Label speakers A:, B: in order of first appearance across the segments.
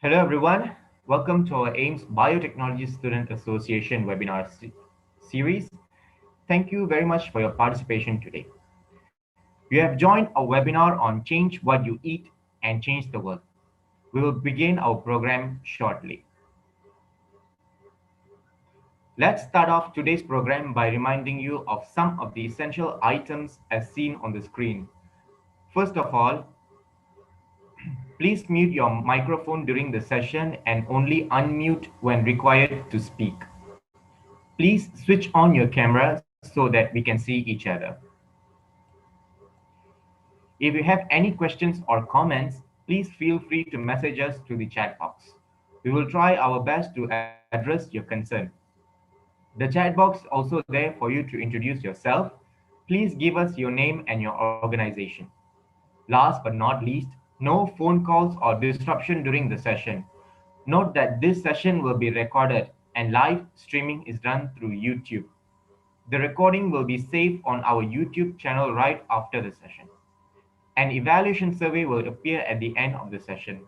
A: Hello everyone, welcome to our AIMST Biotechnology Student Association webinar series. Thank you very much for your participation today. You have joined a webinar on Change What You Eat and Change the World. We will begin our program shortly. Let's start off today's program by reminding you of some of the essential items as seen on the screen. First of all, please mute your microphone during the session and only unmute when required to speak. Please switch on your camera so that we can see each other. If you have any questions or comments, please feel free to message us through the chat box. We will try our best to address your concern. The chat box is also there for you to introduce yourself. Please give us your name and your organization. Last but not least, no phone calls or disruption during the session. Note that this session will be recorded and live streaming is done through YouTube. The recording will be saved on our YouTube channel right after the session. An evaluation survey will appear at the end of the session.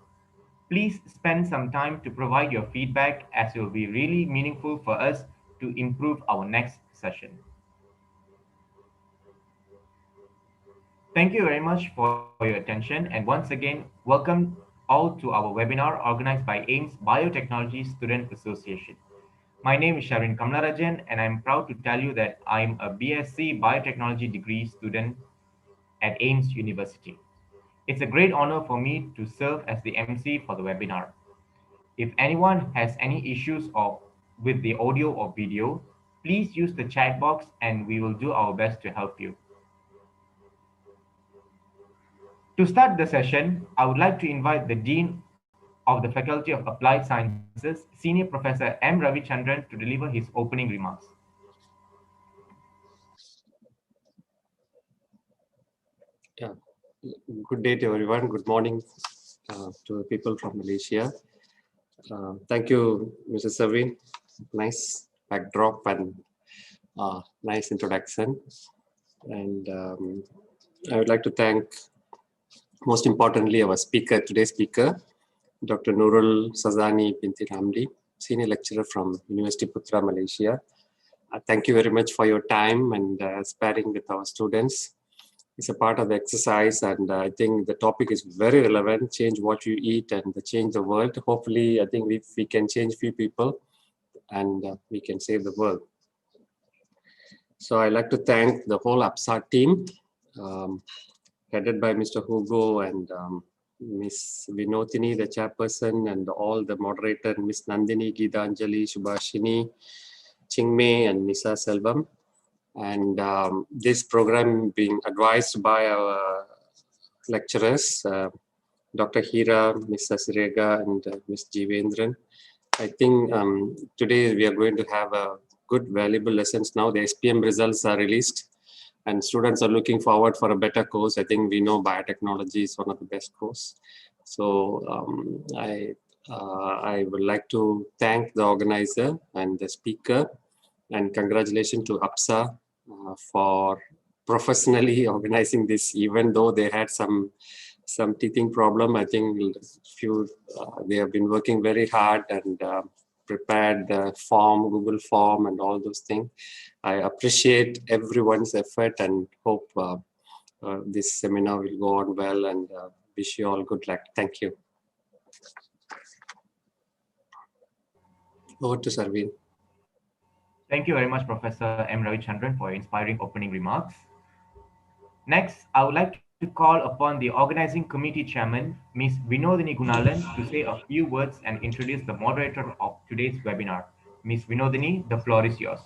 A: Please spend some time to provide your feedback as it will be really meaningful for us to improve our next session. Thank you very much for your attention, and once again, welcome all to our webinar organized by AIMST Biotechnology Student Association. My name is Sharin Kamlarajan, and I'm proud to tell you that I'm a BSc Biotechnology degree student at AIMST University. It's a great honor for me to serve as the MC for the webinar. If anyone has any issues with the audio or video, please use the chat box and we will do our best to help you. To start the session, I would like to invite the Dean of the Faculty of Applied Sciences, Senior Professor M. Ravichandran, to deliver his opening remarks.
B: Yeah. Good day to everyone. Good morning to the people from Malaysia. Thank you, Mr. Savin. Nice backdrop and nice introduction. And I would like to thank, most importantly, our speaker, today's speaker, Dr. Nurul Shazini binti Ramli, Senior Lecturer from University Putra, Malaysia. Thank you very much for your time and sparing with our students. It's a part of the exercise, and I think the topic is very relevant. Change what you eat and change the world. Hopefully, I think we can change few people and we can save the world. So I'd like to thank the whole APSA team, headed by Mr. Hugo and Miss Vinotini, the chairperson, and all the moderator, Miss Nandini, Gitanjali, Subhashini, Chingmei, and Nisa Selvam. And this program being advised by our lecturers, Dr. Hira, Ms. Sasirega, and Ms. Jivendran. I think today we are going to have a good, valuable lessons now. The SPM results are released and students are looking forward for a better course. I think we know biotechnology is one of the best course. So I would like to thank the organizer and the speaker, and congratulations to APSA for professionally organizing this, even though they had some teething problem. I think they have been working very hard and prepared the form, Google form, and all those things. I appreciate everyone's effort and hope this seminar will go on well, and wish you all good luck. Thank you. Over to Sarveen.
A: Thank you very much, Professor M. Ravichandran, for your inspiring opening remarks. Next, I would like to call upon the organizing committee chairman, Ms. Vinodini Gunalan, to say a few words and introduce the moderator of today's webinar. Ms. Vinodini, the floor is yours.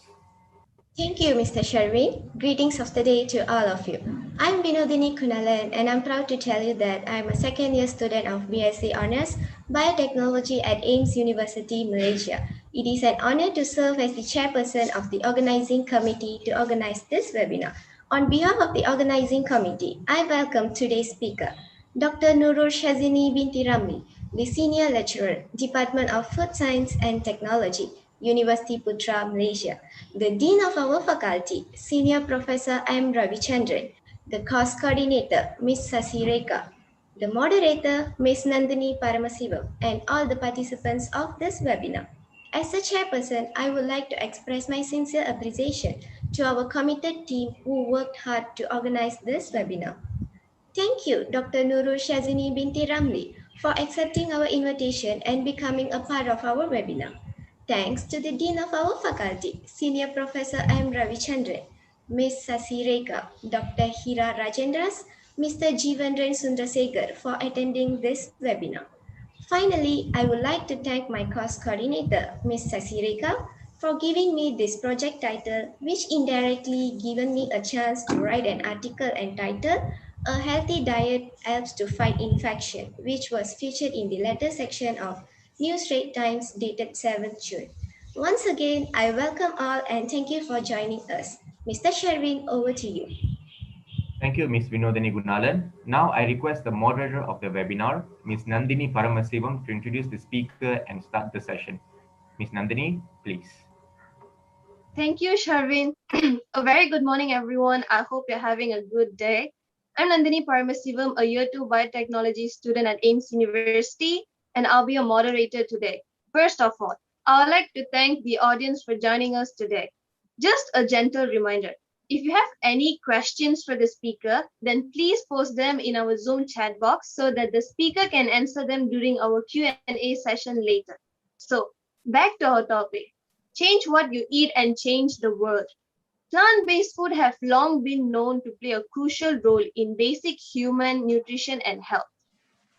C: Thank you, Mr. Sherwin. Greetings of the day to all of you. I'm Vinodini Kunalan, and I'm proud to tell you that I'm a second-year student of BSc Honours Biotechnology at AIMST University, Malaysia. It is an honor to serve as the chairperson of the organizing committee to organize this webinar. On behalf of the organizing committee, I welcome today's speaker, Dr. Nurul Shazini binti Ramli, the Senior Lecturer, Department of Food Science and Technology, University Putra, Malaysia, the Dean of our faculty, Senior Professor M. Ravichandran, the course coordinator, Ms. Sasireka, the moderator, Ms. Nandini Paramasivam, and all the participants of this webinar. As a chairperson, I would like to express my sincere appreciation to our committed team who worked hard to organize this webinar. Thank you, Dr. Nurul Shazini binti Ramli, for accepting our invitation and becoming a part of our webinar. Thanks to the Dean of our faculty, Senior Professor M. Ravichandran, Ms. Sasireka, Dr. Hira Rajendras, Mr. Jivendran Sundasegar for attending this webinar. Finally, I would like to thank my course coordinator, Ms. Sasireka, for giving me this project title, which indirectly given me a chance to write an article entitled "A Healthy Diet Helps to Fight Infection," which was featured in the letter section of New Straits Times dated 7th June. Once again, I welcome all and thank you for joining us. Mr. Sherwin, over to you.
A: Thank you, Ms. Vinodini Gunalan. Now I request the moderator of the webinar, Ms. Nandini Paramasivam, to introduce the speaker and start the session. Ms. Nandini, please.
D: Thank you, Sharvin. A very good morning, everyone. I hope you're having a good day. I'm Nandini Paramasivam, a Year 2 Biotechnology student at AIMST University, and I'll be a moderator today. First of all, I would like to thank the audience for joining us today. Just a gentle reminder, if you have any questions for the speaker, then please post them in our Zoom chat box so that the speaker can answer them during our Q&A session later. So, back to our topic. Change what you eat and change the world. Plant-based food have long been known to play a crucial role in basic human nutrition and health.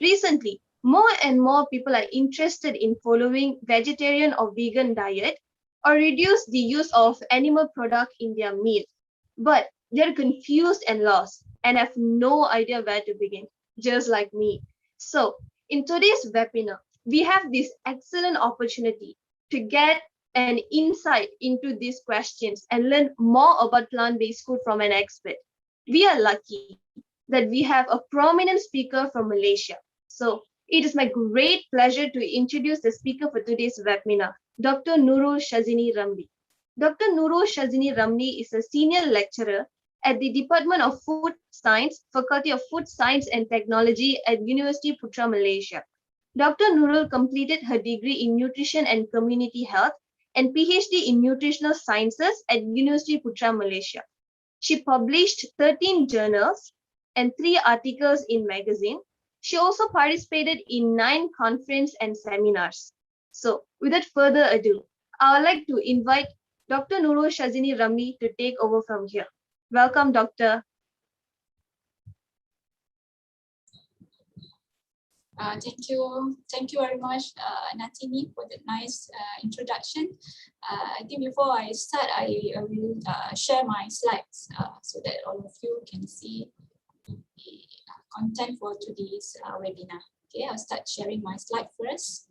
D: Recently, more and more people are interested in following vegetarian or vegan diet or reduce the use of animal product in their meal. But they're confused and lost and have no idea where to begin, just like me. So, in today's webinar, we have this excellent opportunity to get an insight into these questions and learn more about plant-based food from an expert. We are lucky that we have a prominent speaker from Malaysia. So It is my great pleasure to introduce the speaker for today's webinar, Dr. Nurul Shazini Ramli. Dr. Nurul Shazini Ramli is a senior lecturer at the Department of Food Science, Faculty of Food Science and Technology at University Putra, Malaysia. Dr. Nurul completed her degree in Nutrition and Community Health and PhD in Nutritional Sciences at University Putra, Malaysia. She published 13 journals and 3 articles in magazine. She also participated in 9 conferences and seminars. So, without further ado, I would like to invite Dr. Nurul Shazini Ramli to take over from here. Welcome, Doctor.
E: Thank you very much, Natini, for that nice introduction. I think before I start, I will share my slides so that all of you can see the content for today's webinar. Okay, I'll start sharing my slide first.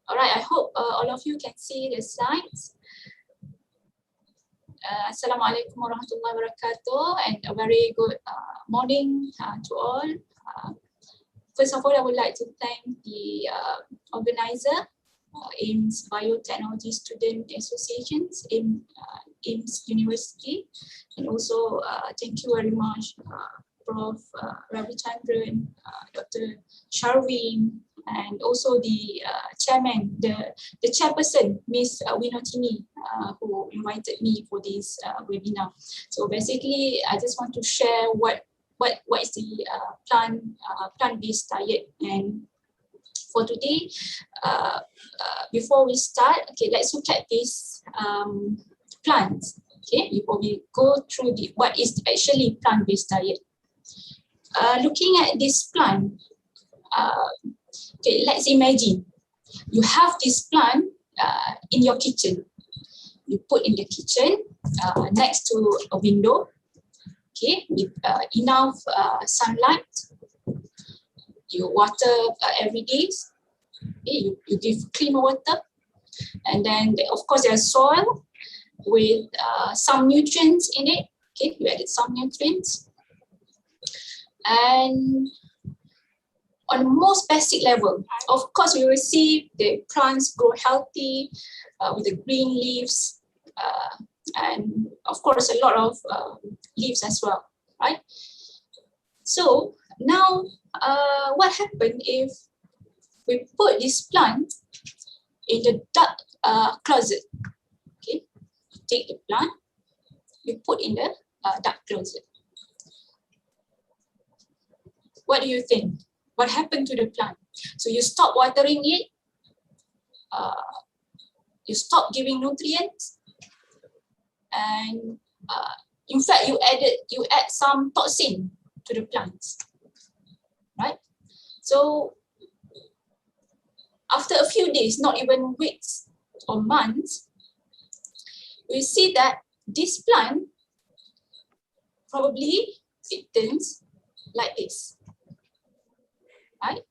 E: All right, I hope all of you can see the slides. Assalamualaikum warahmatullahi wabarakatuh, and a very good morning to all. First of all, I would like to thank the organizer, AIMST Biotechnology Student Associations in AIMST University, and also thank you very much, Prof. Ravi Chandran, Dr. Sharwin, and also the chairman, the chairperson, Ms. Winotini, who invited me for this webinar. So basically, I just want to share what is the plant-based diet. And for today, before we start, okay, let's look at this plants. Okay, before we go through what is actually plant-based diet. Looking at this plant. Okay, let's imagine you have this plant in your kitchen. You put in the kitchen next to a window, okay, with enough sunlight. You water every day. Okay, you give clean water, and then of course there's soil with some nutrients in it. Okay, you added some nutrients, and on the most basic level, of course, we will see the plants grow healthy with the green leaves, and of course, a lot of leaves as well, right? So now, what happens if we put this plant in the dark closet? Okay, take the plant, we put in the dark closet. What do you think? What happened to the plant? So you stop watering it, you stop giving nutrients, and in fact you add some toxin to the plants, right? So after a few days, not even weeks or months, we see that this plant probably it turns like this. Right?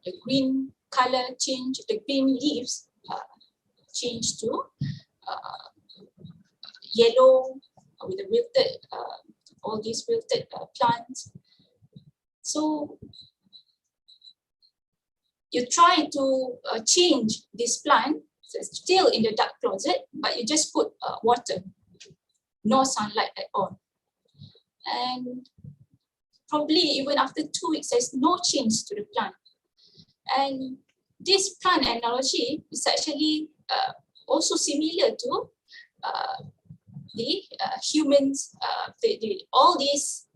E: The green color change, the green leaves change to yellow with the wilted, all these wilted plants. So you try to change this plant, so it's still in the dark closet, but you just put water, no sunlight at all. And probably even after 2 weeks, there's no change to the plant. And this plant analogy is actually also similar to the humans, all these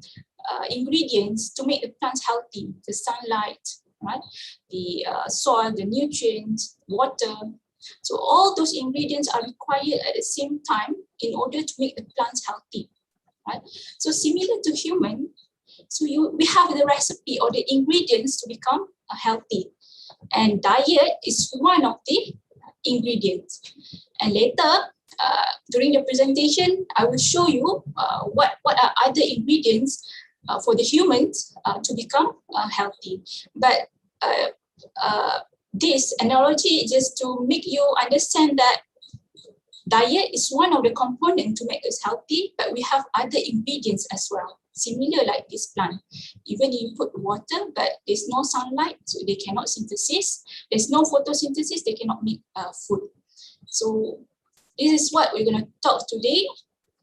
E: ingredients to make the plants healthy, the sunlight, right? The soil, the nutrients, water. So all those ingredients are required at the same time in order to make the plants healthy, right? So similar to human, so we have the recipe or the ingredients to become healthy, and diet is one of the ingredients. And later, during the presentation, I will show you what are other ingredients for the humans to become healthy. But this analogy is just to make you understand that diet is one of the components to make us healthy, but we have other ingredients as well. Similar like this plant. Even you put water, but there's no sunlight, so they cannot synthesize. There's no photosynthesis, they cannot make food. So this is what we're going to talk today.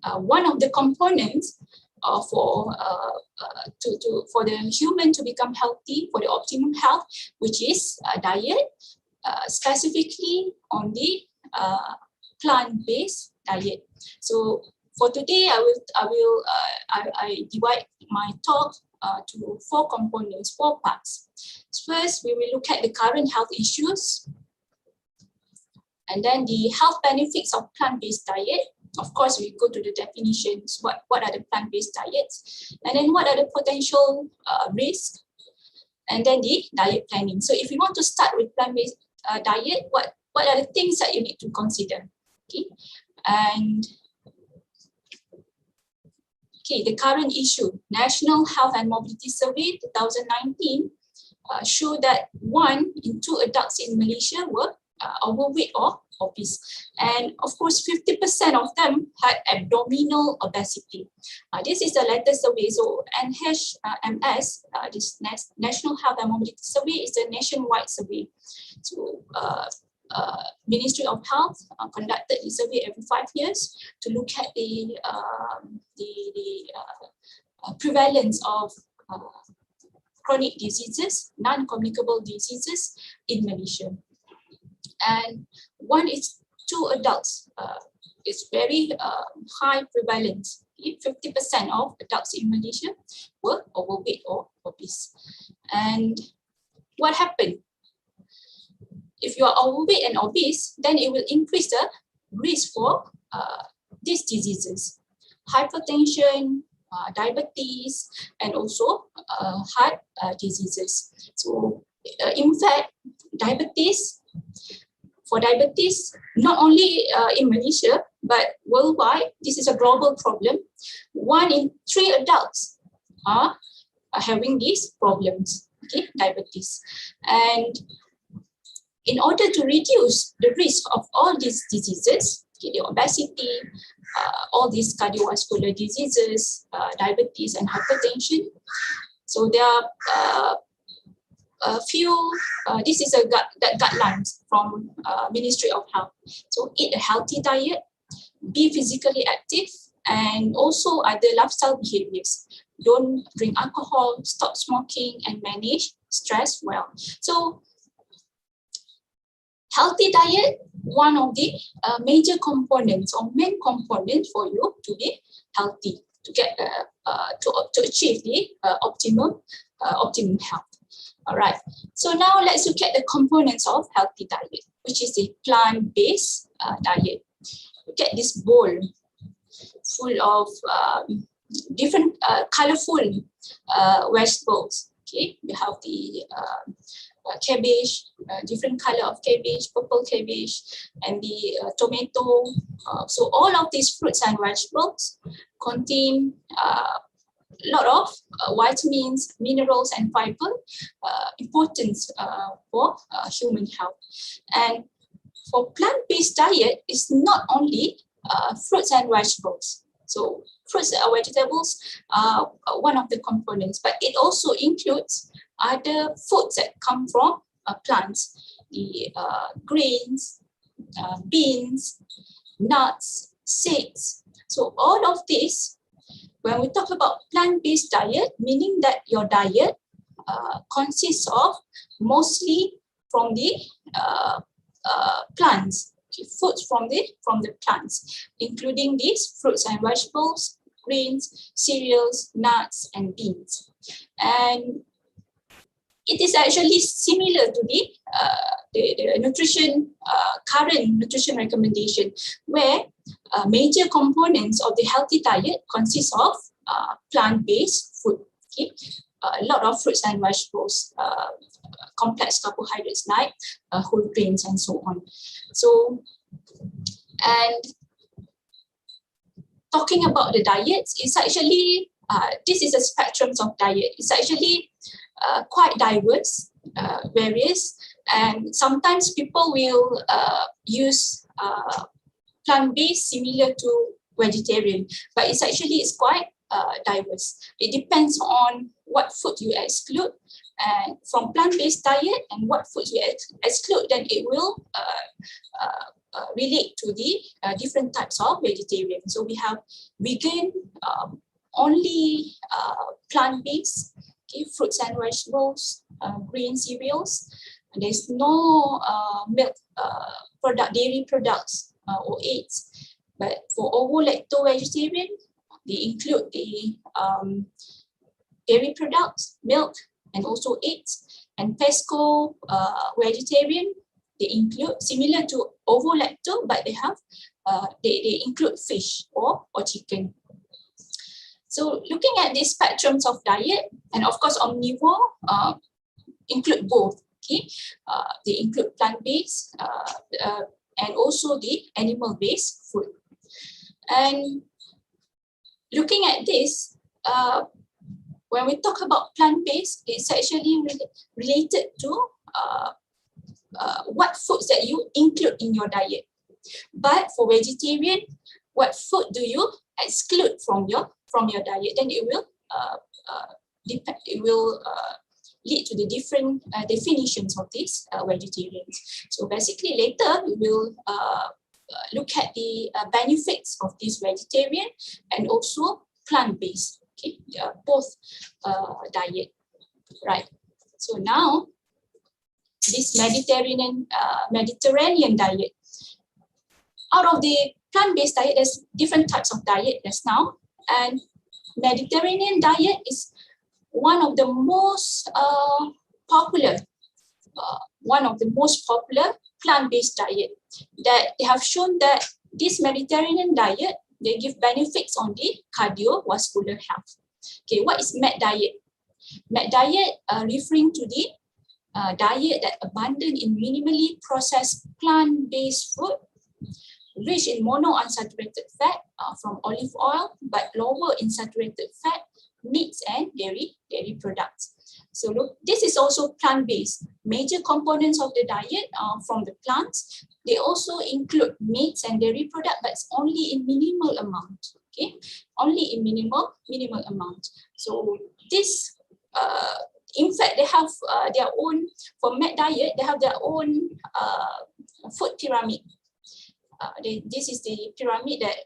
E: One of the components for the human to become healthy, for the optimum health, which is diet, specifically on the plant-based diet. So for today, I divide my talk to 4 components, 4 parts. First, we will look at the current health issues, and then the health benefits of plant-based diet. Of course, we go to the definitions, what are the plant-based diets, and then what are the potential risks, and then the diet planning. So if you want to start with plant-based diet, what are the things that you need to consider? Okay, and the current issue, National Health and Mobility Survey 2019 showed that 1 in 2 adults in Malaysia were overweight or obese. And of course, 50% of them had abdominal obesity. This is the latest survey. So NHMS, this National Health and Mobility Survey, is a nationwide survey. So Ministry of Health conducted the survey every 5 years to look at the prevalence of chronic diseases, non-communicable diseases in Malaysia. And 1 is 2 adults. It's very high prevalence. 50% of adults in Malaysia were overweight or obese. And what happened? If you are overweight and obese, then it will increase the risk for these diseases: hypertension, diabetes, and also heart diseases. So in fact, for diabetes, not only in Malaysia, but worldwide, this is a global problem. 1 in 3 adults are having these problems, diabetes. And in order to reduce the risk of all these diseases, the obesity, all these cardiovascular diseases, diabetes and hypertension, so there are a few, this is a guidelines from Ministry of Health. So eat a healthy diet, be physically active, and also other lifestyle behaviors. Don't drink alcohol, stop smoking, and manage stress well. So healthy diet, one of the major components or main components for you to be healthy, to get to achieve the optimum health. All right. So now let's look at the components of healthy diet, which is the plant-based diet. Look at this bowl full of different colorful vegetables. Okay, we have the cabbage, different color of cabbage, purple cabbage, and the tomato. So all of these fruits and vegetables contain a lot of vitamins, minerals, and fiber, important for human health. And for plant-based diet, it's not only fruits and vegetables. So fruits and vegetables are one of the components, but it also includes other foods that come from plants, the grains, beans, nuts, seeds. So all of this, when we talk about plant-based diet, meaning that your diet consists of mostly from the plants, foods from the plants, including these fruits and vegetables, grains, cereals, nuts, and beans. And it is actually similar to the nutrition, current nutrition recommendation, where major components of the healthy diet consist of plant-based food. Okay? A lot of fruits and vegetables, complex carbohydrates like whole grains and so on. So, and talking about the diets, it's actually, this is a spectrum of diet. It's actually quite diverse, various, And sometimes people will use plant-based similar to vegetarian, but it's quite diverse. It depends on what food you exclude and from plant-based diet and what food you exclude, then it will relate to the different types of vegetarian. So we have vegan, only plant-based, okay, fruits and vegetables, green cereals. And there's no milk dairy products or eggs. But for ovo-lacto vegetarian, they include the dairy products, milk, and also eggs. And pesco vegetarian, they include similar to ovo-lacto, but they have they include fish or chicken. So looking at these spectrums of diet, and of course omnivore include both. Okay, they include plant-based and also the animal-based food. And looking at this, when we talk about plant-based, it's actually related to what foods that you include in your diet. But for vegetarian, what food do you exclude from your diet? Then it will lead to the different definitions of these vegetarians. So basically later we will look at the benefits of this vegetarian and also plant-based, okay, both diet, right? So now this Mediterranean diet, out of the plant-based diet, there's different types of diet just now, and Mediterranean diet is one of the most popular plant-based diet, that they have shown that this Mediterranean diet, they give benefits on the cardiovascular health. Okay, what is Med diet? Med diet referring to the diet that abundant in minimally processed plant-based food, rich in monounsaturated fat from olive oil, but lower in saturated fat, meats and dairy products. So look, this is also plant-based. Major components of the diet are from the plants. They also include meats and dairy products, but it's only in minimal amount. Okay, only in minimal amount. So this, in fact, they have their own, for Med diet, they have their own food pyramid. This is the pyramid that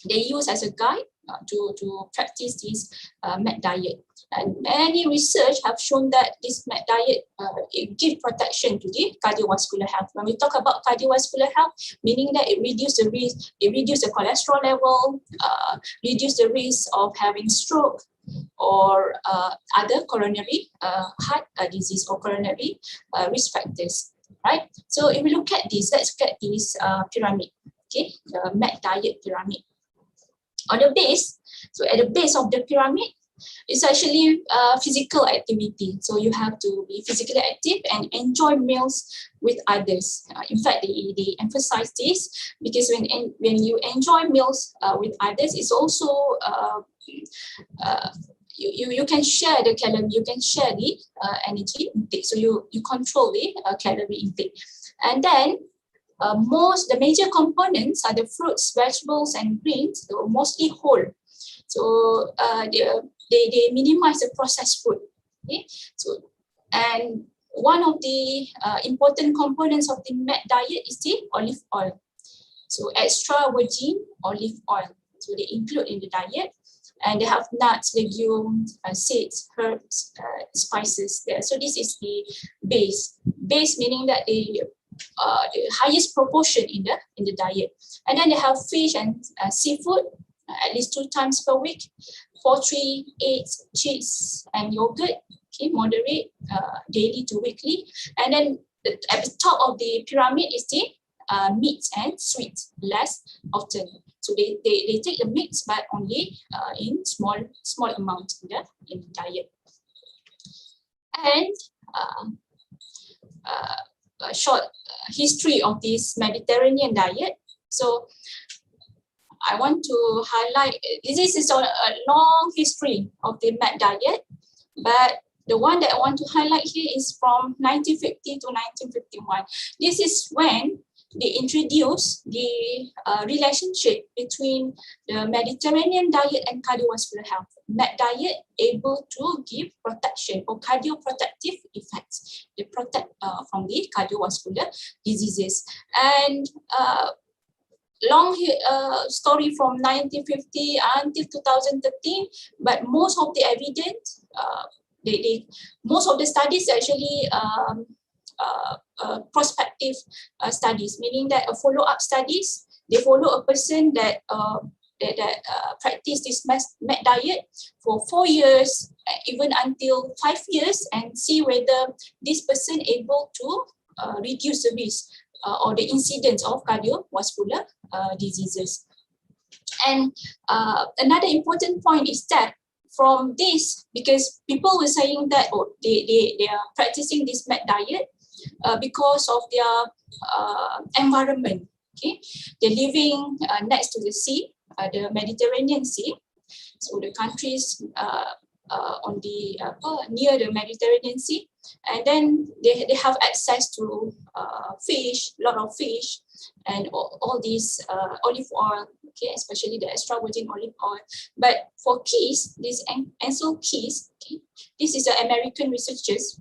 E: they use as a guide to practice this Med diet. And many research have shown that this Med diet it gives protection to the cardiovascular health. When we talk about cardiovascular health, meaning that it reduces the risk, it reduces the cholesterol level, reduce the risk of having stroke or other coronary heart disease or coronary risk factors, right? So if we look at this, let's look at this pyramid, okay, the Med diet pyramid. On the base, so at the base of the pyramid, it's actually physical activity. So you have to be physically active and enjoy meals with others. In fact, they emphasize this because when you enjoy meals with others, it's also you can share the calorie, you can share the energy intake. So you control the calorie intake. And then the major components are the fruits, vegetables, and greens. They're mostly whole. So they minimize the processed food. Okay, so and one of the important components of the Med diet is the olive oil. So extra virgin olive oil. So they include in the diet, and they have nuts, legumes, seeds, herbs, spices there. So this is the base. Base meaning that the highest proportion in the diet. And then they have fish and seafood at least 2 times per week, poultry, eggs, cheese, and yogurt. Okay, moderate, daily to weekly. And then at the top of the pyramid is the meats and sweets, less often. So they take the meats, but only in small amounts in the diet. And a short history of this Mediterranean diet. So I want to highlight, this is a long history of the Med diet, but The one that I want to highlight here is from 1950 to 1951. This is when they introduced the relationship between the Mediterranean diet and cardiovascular health. Med diet able to give protection or cardioprotective effects. They protect from the cardiovascular diseases. And long story from 1950 until 2013, but most of the evidence, most of the studies actually prospective studies, meaning that a follow-up studies, they follow a person that practice this med diet for 4 years, even until 5 years, and see whether this person able to reduce the risk or the incidence of cardiovascular diseases. And another important point is that from this, because people were saying that they are practicing this med diet because of their environment. Okay, they're living next to the sea, the Mediterranean Sea. So the countries on the near the Mediterranean Sea, and then they have access to fish, a lot of fish, and all these olive oil, okay, especially the extra virgin olive oil. But for Keys, this Ansel Keys, okay, this is the American researchers.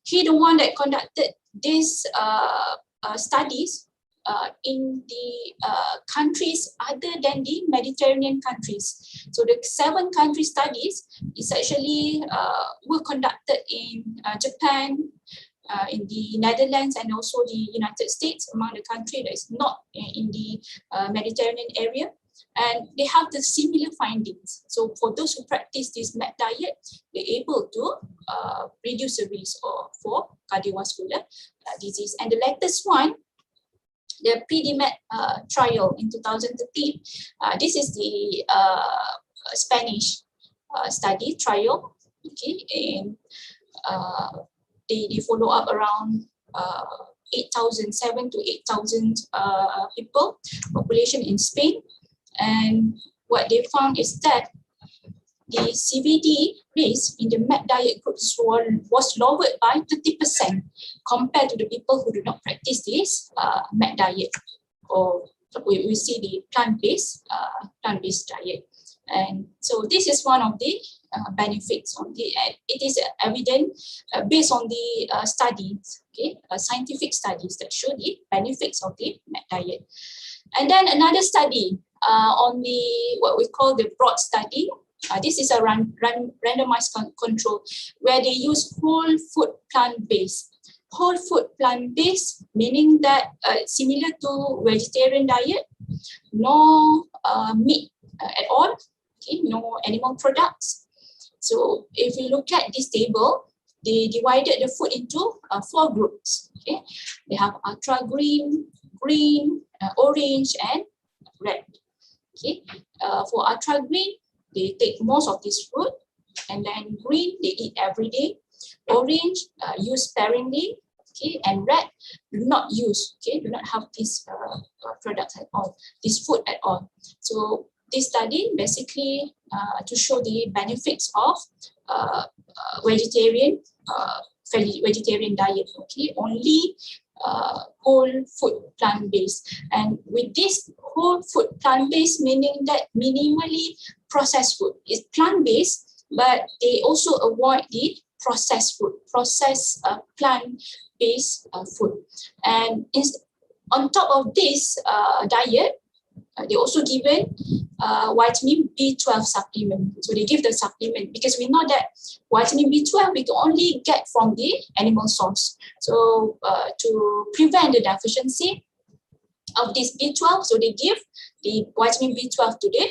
E: He the one that conducted these studies in the countries other than the Mediterranean countries. So the 7 country studies is actually were conducted in Japan, in the Netherlands, and also the United States, among the country that is not in the Mediterranean area. And they have the similar findings. So for those who practice this med diet, they're able to reduce the risk for cardiovascular disease. And the latest one, the PDMED trial in 2013, this is the Spanish study trial, okay, and they follow up around 7 to 8,000 people, population in Spain. And what they found is that the CVD risk in the med diet groups was lowered by 30% compared to the people who do not practice this med diet, or we see the plant-based diet. And so this is one of the benefits on the, it is evident based on the studies, okay, scientific studies that show the benefits of the med diet. And then another study on the what we call the broad study. This is a randomized control where they use whole food plant-based. Whole food plant-based meaning that similar to vegetarian diet, no meat at all, okay, no animal products. So if you look at this table, they divided the food into 4 groups. Okay, they have ultra green, orange, and red. Okay, for ultra green, they take most of this fruit, and then green they eat every day. Orange use sparingly, okay, and red do not use, okay, do not have this products at all, this food at all. So this study basically to show the benefits of vegetarian diet, okay, only whole food plant-based. And with this whole food plant-based, meaning that minimally processed food is plant-based, but they also avoid the processed food, processed plant-based food. And on top of this diet, they also given vitamin B12 supplement. So they give the supplement because we know that vitamin B12 we can only get from the animal source. So to prevent the deficiency of this B12, so they give the vitamin B12 to the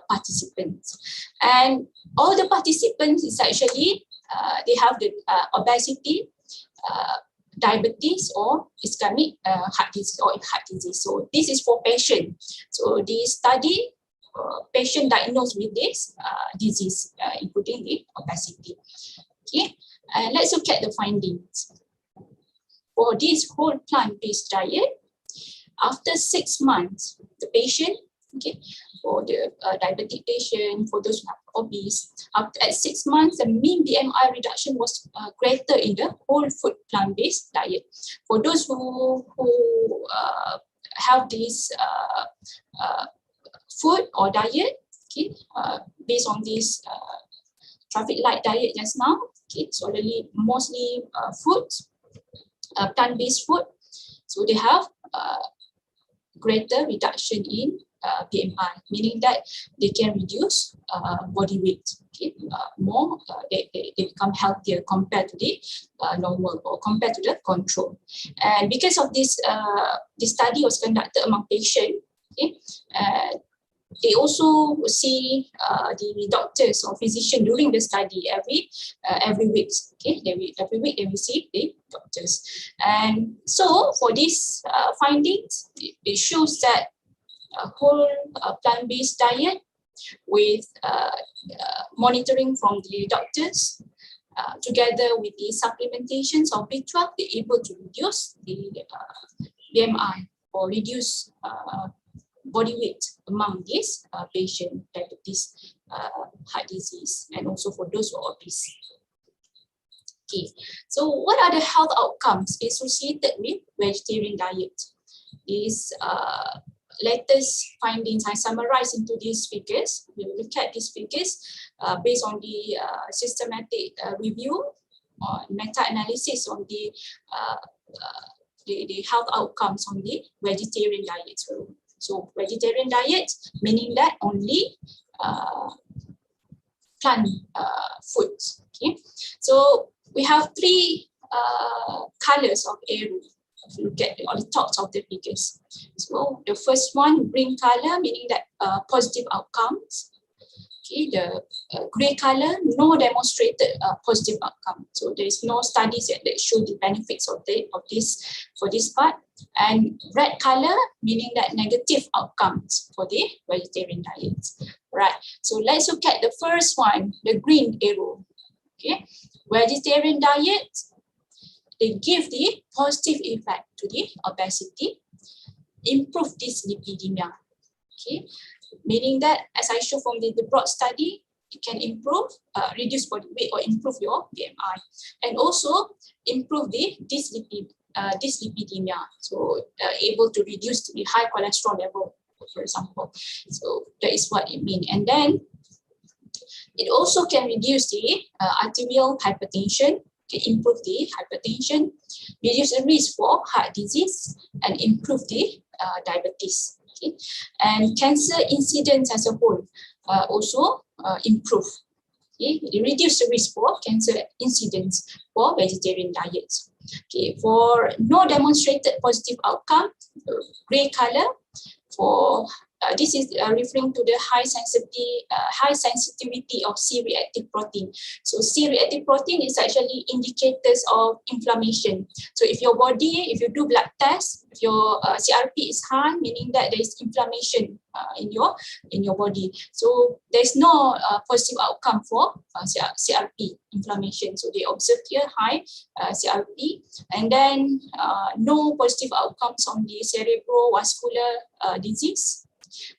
E: participants. And all the participants is actually, they have the obesity, diabetes, or ischemic heart disease. So this is for patients. So the study, patient diagnosed with this disease, including the obesity. Okay, and let's look at the findings. For this whole plant-based diet, after 6 months, the patient Okay, for the diabetic patient, for those who have obese, at 6 months, the mean BMI reduction was greater in the whole food plant-based diet. For those who have this food or diet, okay, based on this traffic light diet just now, okay, so mostly foods, plant-based food, so they have greater reduction in BMI, meaning that they can reduce body weight. Okay, they become healthier compared to the normal or compared to the control. And because of this, this study was conducted among patients. Okay, they also see the doctors or physician during the study every week. Okay, every week they will see the doctors. And so for these findings, it shows that a whole plant-based diet with monitoring from the doctors, together with the supplementations of B12, they're able to reduce the BMI or reduce body weight among these patients, diabetes, heart disease, and also for those who are obese. Okay, so what are the health outcomes associated with vegetarian diet? These latest findings I summarized into these figures. We will look at these figures based on the systematic review or meta-analysis on the health outcomes on the vegetarian diet. So vegetarian diet, meaning that only plant foods. Okay, so we have three colors of arrow. If you look at on the tops of the figures. So the first one, green color, meaning that positive outcomes. Okay, the gray color, no demonstrated positive outcome. So there is no studies yet that show the benefits of this for this part. And red color, meaning that negative outcomes for the vegetarian diet. Right. So let's look at the first one, the green arrow. Okay, vegetarian diet. They give the positive effect to the obesity, improve dyslipidemia. Okay, meaning that, as I show from the broad study, it can improve, reduce body weight or improve your BMI, and also improve the dyslipidemia. So able to reduce the high cholesterol level, for example. So that is what it means. And then it also can reduce the arterial hypertension. To improve the hypertension, reduce the risk for heart disease, and improve the diabetes. Okay? And cancer incidence as a whole also improve. Okay? It reduce the risk for cancer incidence for vegetarian diets. Okay, for no demonstrated positive outcome, gray color, for this is referring to the high sensitivity of C-reactive protein. So C-reactive protein is actually indicators of inflammation. So if your body, if you do blood test, if your CRP is high, meaning that there is inflammation in your body. So there's no positive outcome for CRP inflammation. So they observe here high CRP, and then no positive outcomes on the cerebrovascular disease.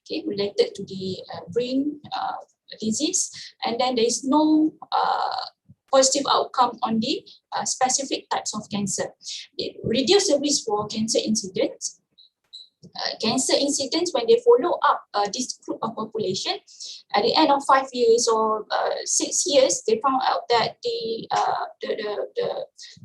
E: Okay, related to the brain disease, and then there is no positive outcome on the specific types of cancer. It reduces the risk for cancer incidence. Cancer incidence, when they follow up this group of population, at the end of 5 years or 6 years, they found out that the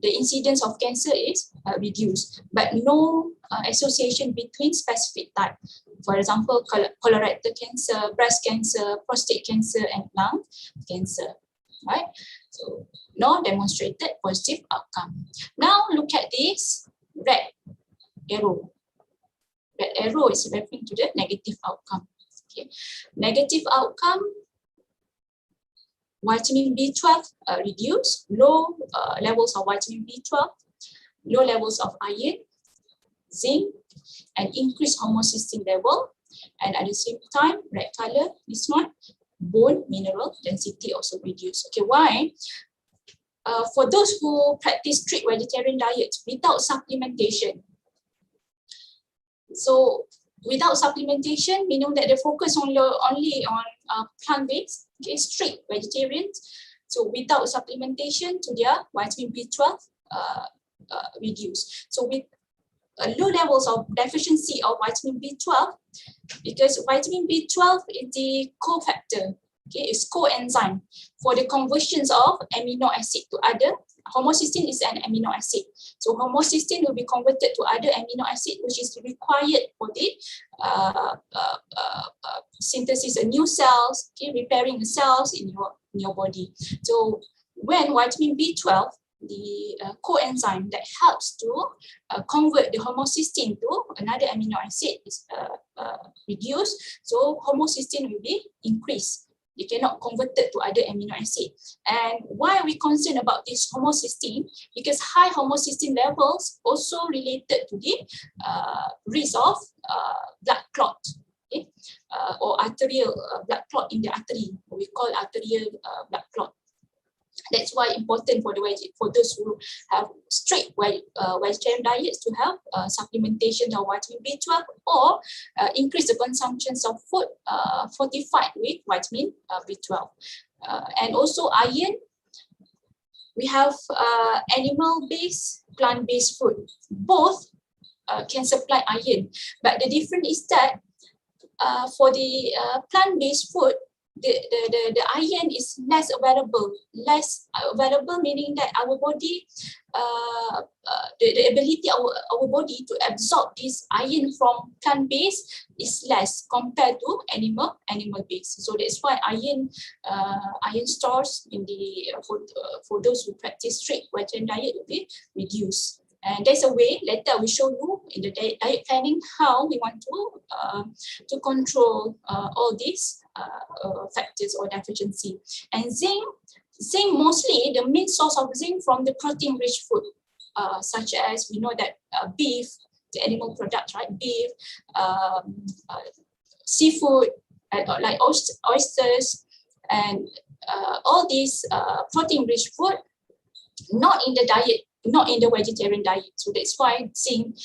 E: incidence of cancer is reduced, but no association between specific type. For example, colorectal cancer, breast cancer, prostate cancer, and lung cancer. Right? So no demonstrated positive outcome. Now look at this red arrow. Red arrow is referring to the negative outcome. Okay. Negative outcome, vitamin B12 reduced, low levels of vitamin B12, low levels of iron, zinc, and increased homocysteine level. And at the same time, red color, this one, bone mineral density also reduced. Okay, why? For those who practice strict vegetarian diet without supplementation, so Without supplementation, we know that they focus only on plant-based, okay, strict vegetarians. So without supplementation to their vitamin B12 reduce. So with low levels of deficiency of vitamin B12, because vitamin B12 is the cofactor, okay, it's coenzyme for the conversions of amino acid to other. Homocysteine is an amino acid. So homocysteine will be converted to other amino acid, which is required for the synthesis of new cells, okay, repairing the cells in your body. So when vitamin B12, the coenzyme that helps to convert the homocysteine to another amino acid is reduced, so homocysteine will be increased. They cannot convert it to other amino acid. And why are we concerned about this homocysteine? Because high homocysteine levels also related to the risk of blood clot, okay? Or arterial blood clot in the artery, what we call arterial blood clot. That's why important for those who have strict vegetarian diets to have supplementation of vitamin B12 or increase the consumptions of food fortified with vitamin B12. And also iron, we have animal-based, plant-based food. Both can supply iron, but the difference is that for the plant-based food, the iron is less available meaning that our body, the ability of our body to absorb this iron from plant-based is less compared to animal-based. So that's why iron stores in the for those who practice strict vegetarian diet will be reduced. And there's a way, later we show you in the diet planning how we want to control all these factors or deficiency. And zinc mostly, the main source of zinc from the protein-rich food, such as we know that beef, the animal products, right? Beef, seafood, like oysters, and all these protein-rich food, not in the diet, not in the vegetarian diet. So that's why zinc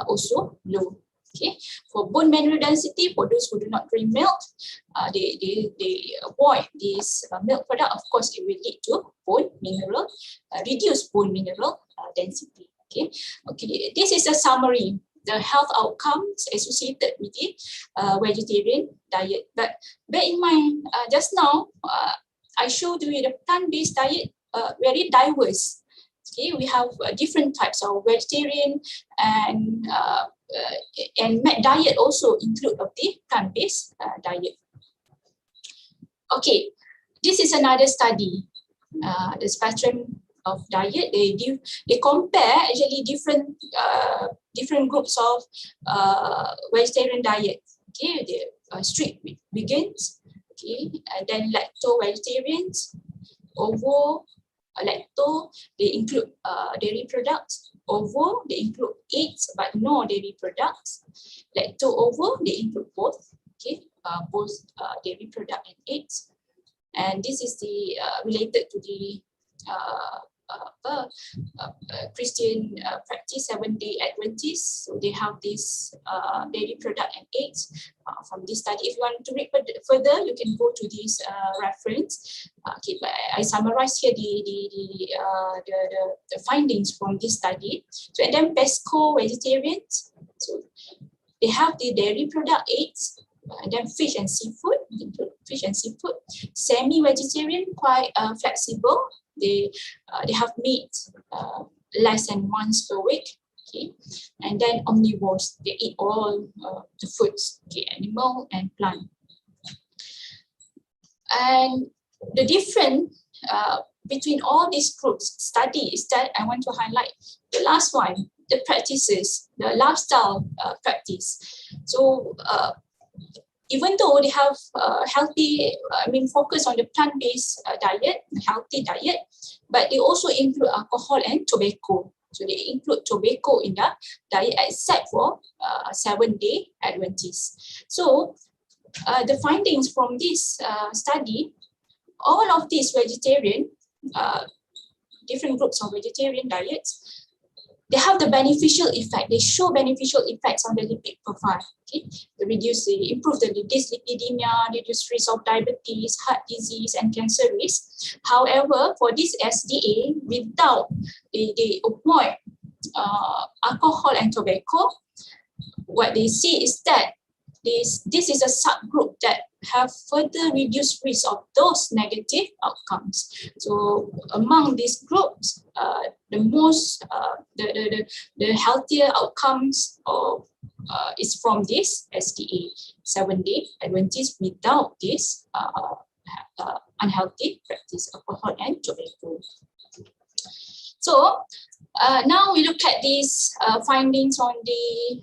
E: also low. Okay, for bone mineral density, for those who do not drink milk, they avoid this milk product. Of course, it will lead to bone mineral, reduced bone mineral density. Okay, this is a summary, the health outcomes associated with the vegetarian diet. But bear in mind, just now, I showed you the plant-based diet, very diverse. Okay, we have different types of vegetarian and diet also include of the plant-based diet. Okay, this is another study, the spectrum of diet. They compare actually different groups of vegetarian diet. Okay, the strict vegans, okay, and then lacto-vegetarians, ovo, lacto, they include dairy products. Ovo, they include eggs but no dairy products. Lacto ovo, they include both, okay, both dairy product and eggs. And this is the related to the Christian practice, 7-day Adventists. So they have this dairy product and eggs from this study. If you want to read further, you can go to this reference. Okay, but I summarize here the findings from this study. So and then pesco vegetarians, so they have the dairy product, eggs, and then fish and seafood. Fish and seafood. Semi-vegetarian, quite flexible. They have meat less than once per week. Okay, and then omnivores, they eat all the foods, okay, animal and plant. And the difference between all these groups study is that I want to highlight the last one, the practices, the lifestyle practice. So even though they have healthy, focus on the plant-based diet, healthy diet, but they also include alcohol and tobacco. So they include tobacco in the diet except for 7-day Adventists. So the findings from this study, all of these vegetarian, different groups of vegetarian diets, they have the beneficial effect. They show beneficial effects on the lipid profile. Okay, they improve the dyslipidemia, reduce risk of diabetes, heart disease, and cancer risk. However, for this SDA, without they avoid alcohol and tobacco, what they see is that this is a subgroup that have further reduced risk of those negative outcomes. So among these groups, the most the healthier outcomes of is from this SDA 7-day Adventist without this unhealthy practice, alcohol and tobacco. So now we look at these findings on the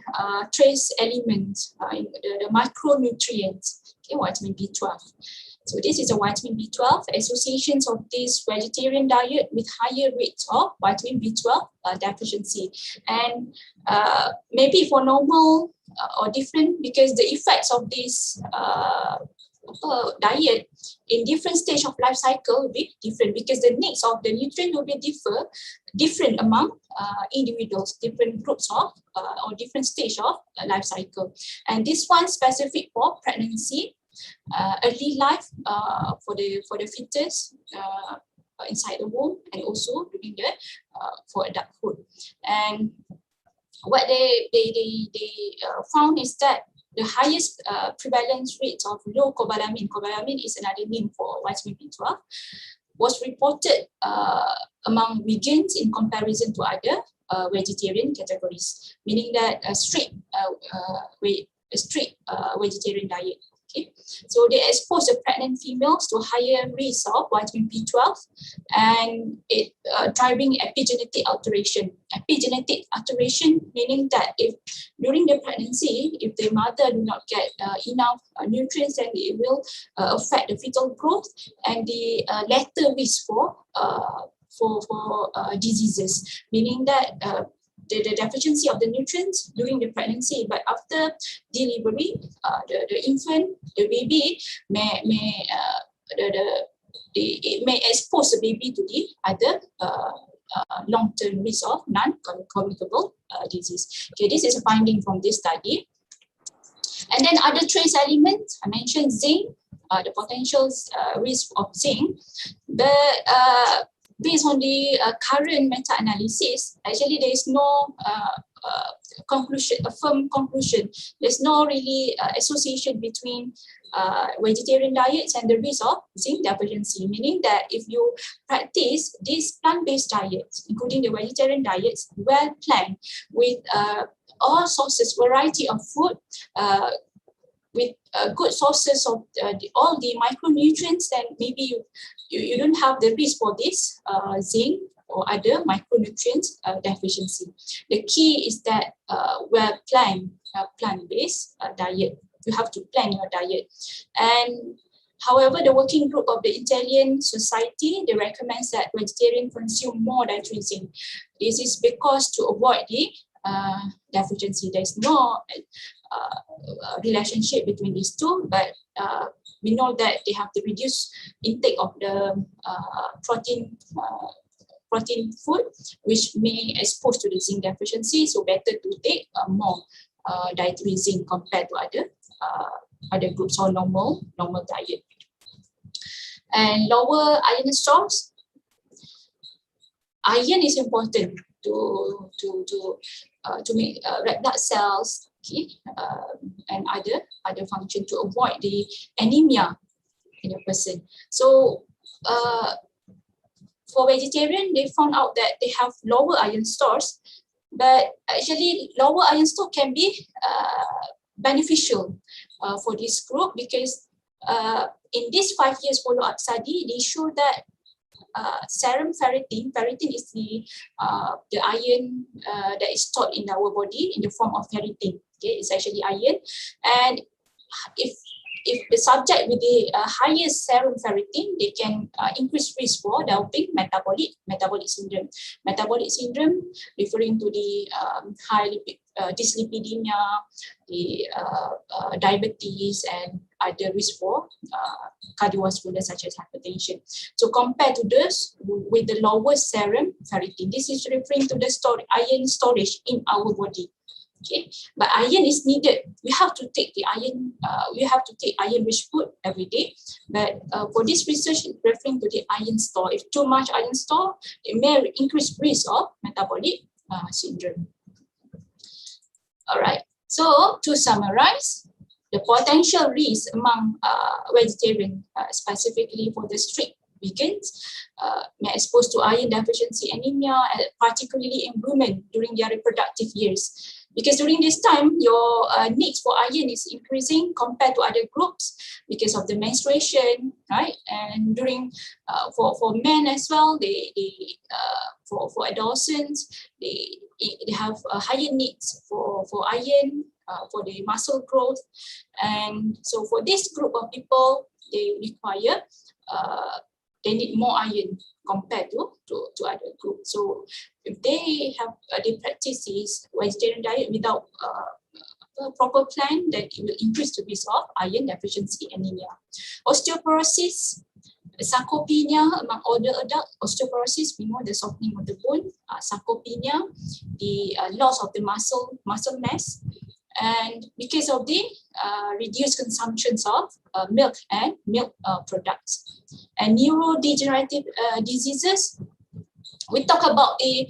E: trace elements, the micronutrients, okay, vitamin B12. So this is a vitamin B12, associations of this vegetarian diet with higher rates of vitamin B12 deficiency. And maybe for normal or different, because the effects of this diet in different stage of life cycle will be different, because the needs of the nutrient will be different among individuals, different groups of or different stage of life cycle. And this one specific for pregnancy, early life for the fetus inside the womb, and also during the for adulthood. And what they found is that the highest prevalence rate of low cobalamin is another name for vitamin B12, was reported among vegans in comparison to other vegetarian categories, meaning that a strict vegetarian diet. Okay, so they expose the pregnant females to higher risk of vitamin B12, and it driving epigenetic alteration. Epigenetic alteration meaning that if during the pregnancy, if the mother do not get enough nutrients, then it will affect the fetal growth and the later risk for diseases, meaning that the deficiency of the nutrients during the pregnancy, but after delivery, the infant, the baby it may expose the baby to the other long-term risk of non-communicable disease. Okay, this is a finding from this study. And then other trace elements, I mentioned zinc, the potential risk of zinc, but based on the current meta-analysis, actually there is no conclusion, a firm conclusion. There's no really association between vegetarian diets and the risk of zinc deficiency, meaning that if you practice these plant-based diets, including the vegetarian diets, well planned with all sources, variety of food, with good sources of all the micronutrients, then maybe you don't have the risk for this zinc or other micronutrients deficiency. The key is that plant-based diet. You have to plan your diet. And however, the working group of the Italian Society, they recommend that vegetarians consume more dietary zinc. This is because to avoid the deficiency. There's no relationship between these two, but we know that they have to reduce intake of the protein food, which may expose to the zinc deficiency. So better to take more dietary zinc compared to other groups or normal diet. And lower iron stores. Iron is important to make red blood cells, okay, and other function to avoid the anemia in a person. So for vegetarian, they found out that they have lower iron stores, but actually lower iron store can be beneficial for this group, because in this 5 years follow-up study, they show that serum ferritin is the iron that is stored in our body in the form of ferritin. Okay, it's actually iron, and if the subject with the highest serum ferritin, they can increase risk for developing metabolic syndrome. Metabolic syndrome referring to the high dyslipidemia, the diabetes, and other risk for cardiovascular such as hypertension. So compared to those with the lowest serum ferritin, this is referring to the iron storage in our body. Okay, but iron is needed. We have to take the iron. We have to take iron-rich food every day. But for this research, it's referring to the iron store. If too much iron store, it may increase risk of metabolic syndrome. All right. So to summarize, the potential risk among vegetarians, specifically for the strict vegans, may expose to iron deficiency anemia, particularly in women during their reproductive years. Because during this time, your needs for iron is increasing compared to other groups because of the menstruation, right? And during for men as well, for adolescents, they have higher needs for iron for the muscle growth, and so for this group of people, they require they need more iron compared to other groups. So if they have they practice this vegetarian diet without a proper plan, then it will increase the risk of iron deficiency anemia. Osteoporosis, sarcopenia among older adults. Osteoporosis, we know the softening of the bone. Sarcopenia, the loss of the muscle mass. And because of the reduced consumptions of milk and milk products. And neurodegenerative diseases, we talk about the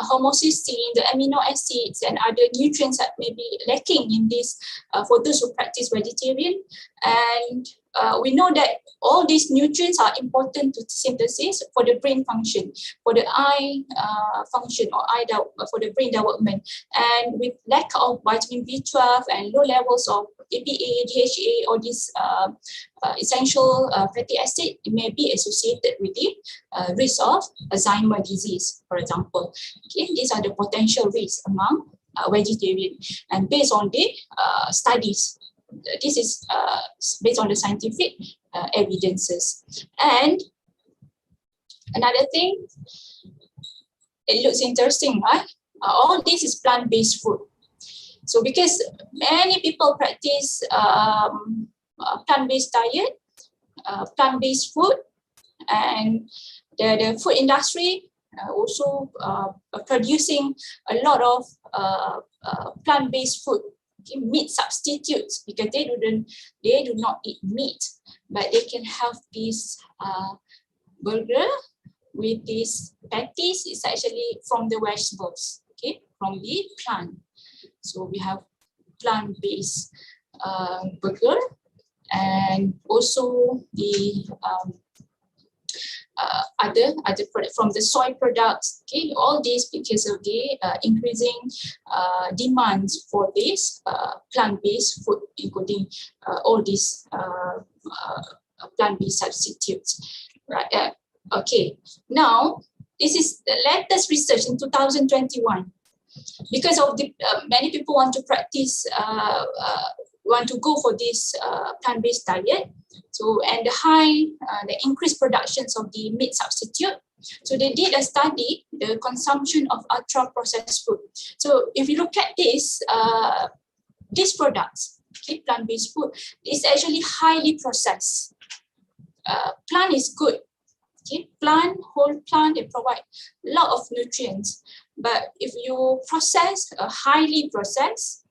E: homocysteine, the amino acids and other nutrients that may be lacking in this for those who practice vegetarian. And we know that all these nutrients are important to synthesis for the brain function, for the eye function or for the brain development. And with lack of vitamin B12 and low levels of EPA, DHA, or these essential fatty acid, it may be associated with the risk of Alzheimer's disease, for example. Okay, these are the potential risks among vegetarian. And based on the studies, this is based on the scientific evidences. And another thing, it looks interesting, right? All this is plant-based food. So because many people practice plant-based diet, plant-based food, and the food industry also producing a lot of plant-based food, meat substitutes, because they do not eat meat, but they can have this burger with these patties. It's actually from the vegetables, okay, from the plant. So we have plant-based burger, and also the other products from the soy products. Okay, all these because of the increasing demands for this plant-based food, including all these plant-based substitutes. Right. Okay. Now this is the latest research in 2021. Because of the many people want to practice, want to go for this plant-based diet. So, and the increased productions of the meat substitute. So they did a study, the consumption of ultra-processed food. So if you look at this, these products, okay, plant-based food, is actually highly processed. Plant is good. Okay, whole plant, they provide a lot of nutrients. But if you process, highly processed,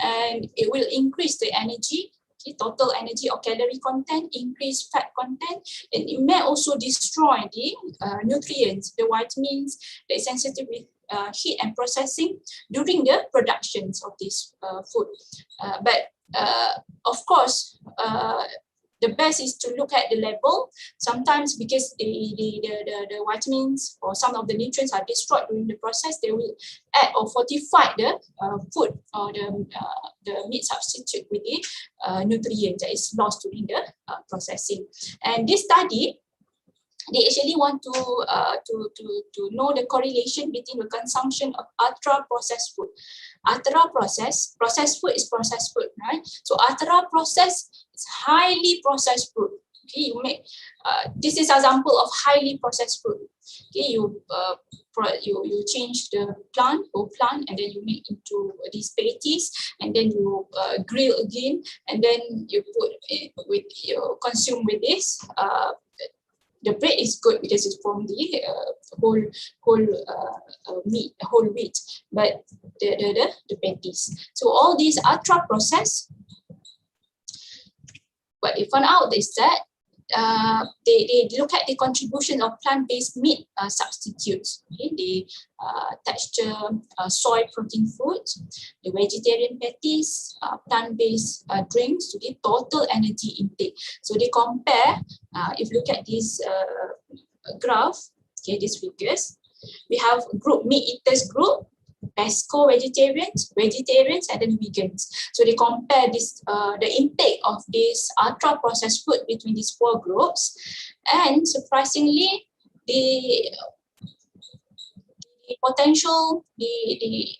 E: and it will increase the energy, okay, total energy or calorie content, increase fat content, and it may also destroy the nutrients, the vitamins, the sensitive with heat and processing during the productions of this food. But of course, the best is to look at the label. Sometimes because the vitamins or some of the nutrients are destroyed during the process, they will add or fortify the food or the meat substitute with the nutrient that is lost during the processing. And this study, they actually want to know the correlation between the consumption of ultra-processed food. Ultra-processed food is processed food, right? So ultra-processed is highly processed food. Okay, you make this is an example of highly processed food. Okay, you you change the whole plant, and then you make into these patties, and then you grill again, and then you put it with you consume with this. The bread is good because it's from the whole wheat, but the patties. So all these ultra processed. What they found out is that they look at the contribution of plant-based meat substitutes. Okay? The texture soy protein foods, the vegetarian patties, plant-based drinks to the total energy intake. So they compare, if you look at this graph, okay, these figures, we have group meat eaters group, pesco vegetarians, and then vegans. So they compare this the intake of this ultra processed food between these 4 groups, and surprisingly, the potential the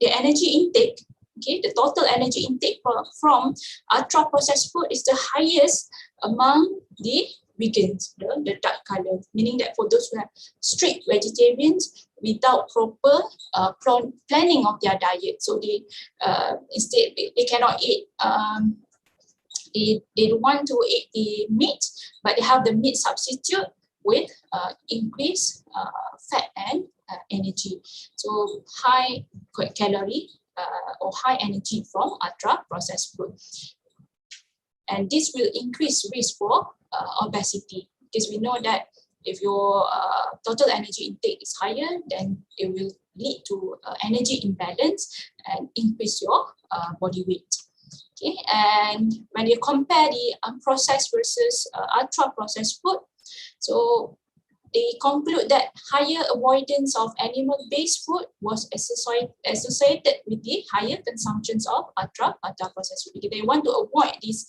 E: energy intake, okay, the total energy intake from ultra processed food is the highest among the vegans, the dark color, meaning that for those who have strict vegetarians without proper planning of their diet, so they instead they cannot eat, they don't want to eat the meat, but they have the meat substitute with increased fat and energy. So high calorie or high energy from ultra processed food. And this will increase risk for obesity, because we know that if your total energy intake is higher, then it will lead to energy imbalance and increase your body weight. Okay, and when you compare the unprocessed versus ultra-processed food, so they conclude that higher avoidance of animal-based food was associated with the higher consumptions of ultra-processed food. Because they want to avoid this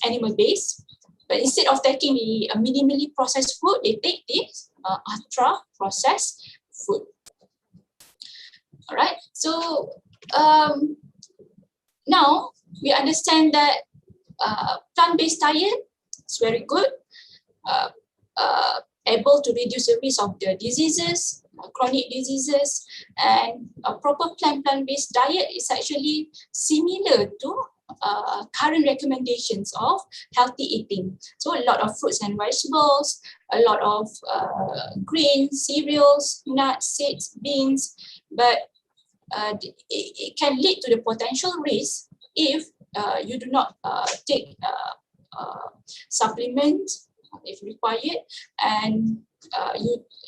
E: animal-based, but instead of taking the minimally processed food, they take this ultra-processed food. All right, so now we understand that plant-based diet is very good, able to reduce the risk of the diseases, chronic diseases, and a proper plant-based diet is actually similar to current recommendations of healthy eating. So a lot of fruits and vegetables, a lot of grains, cereals, nuts, seeds, beans, but it can lead to the potential risk if you do not take supplements if required, and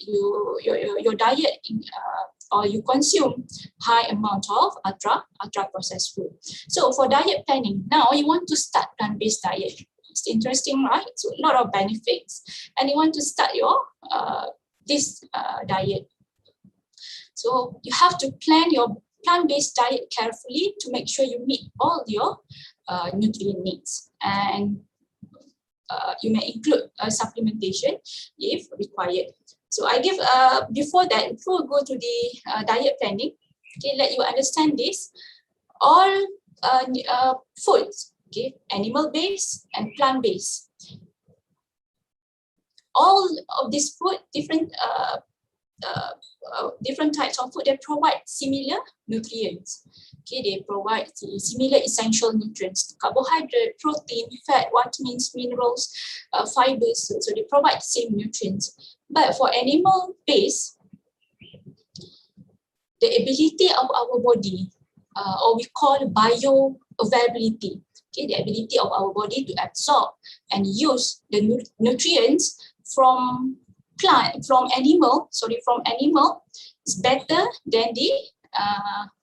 E: your diet or you consume high amount of ultra processed food. So for diet planning, now you want to start plant-based diet. It's interesting, right? So a lot of benefits, and you want to start your this diet. So you have to plan your plant-based diet carefully to make sure you meet all your nutrient needs, and you may include supplementation if required. So I give before we go to the diet planning, okay, let you understand this. All foods, okay, animal-based and plant-based. All of this food, different types of food, they provide similar nutrients. Okay, they provide similar essential nutrients: carbohydrate, protein, fat, vitamins, minerals, fibers. So they provide the same nutrients. But for animal-based, the ability of our body, or we call bioavailability, okay, the ability of our body to absorb and use the nutrients from animal is better than the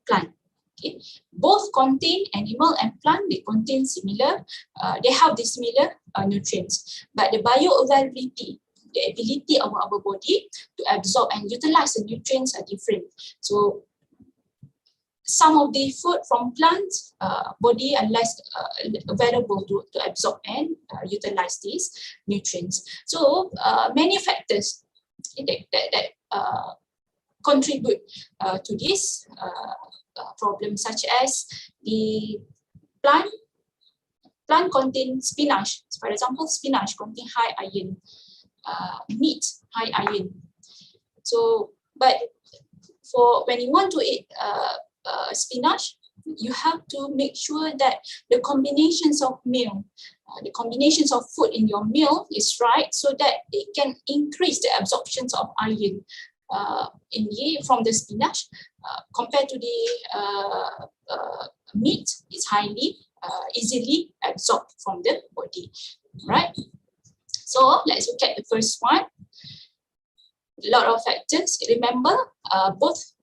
E: plant. Okay. Both contain animal and plant, they contain similar, they have the similar nutrients, but the bioavailability, the ability of our body to absorb and utilize the nutrients are different. So some of the food from plants, body are less available to absorb and utilize these nutrients. So many factors that contribute to this problem, such as the plant contain spinach. For example, spinach contain high iron, meat high iron, So, but for when you want to eat spinach, you have to make sure that the combinations of meal, the combinations of food in your meal is right, so that it can increase the absorptions of iron from the spinach compared to the meat. Is highly easily absorbed from the body, right? So let's look at the first one. A lot of factors. Remember, both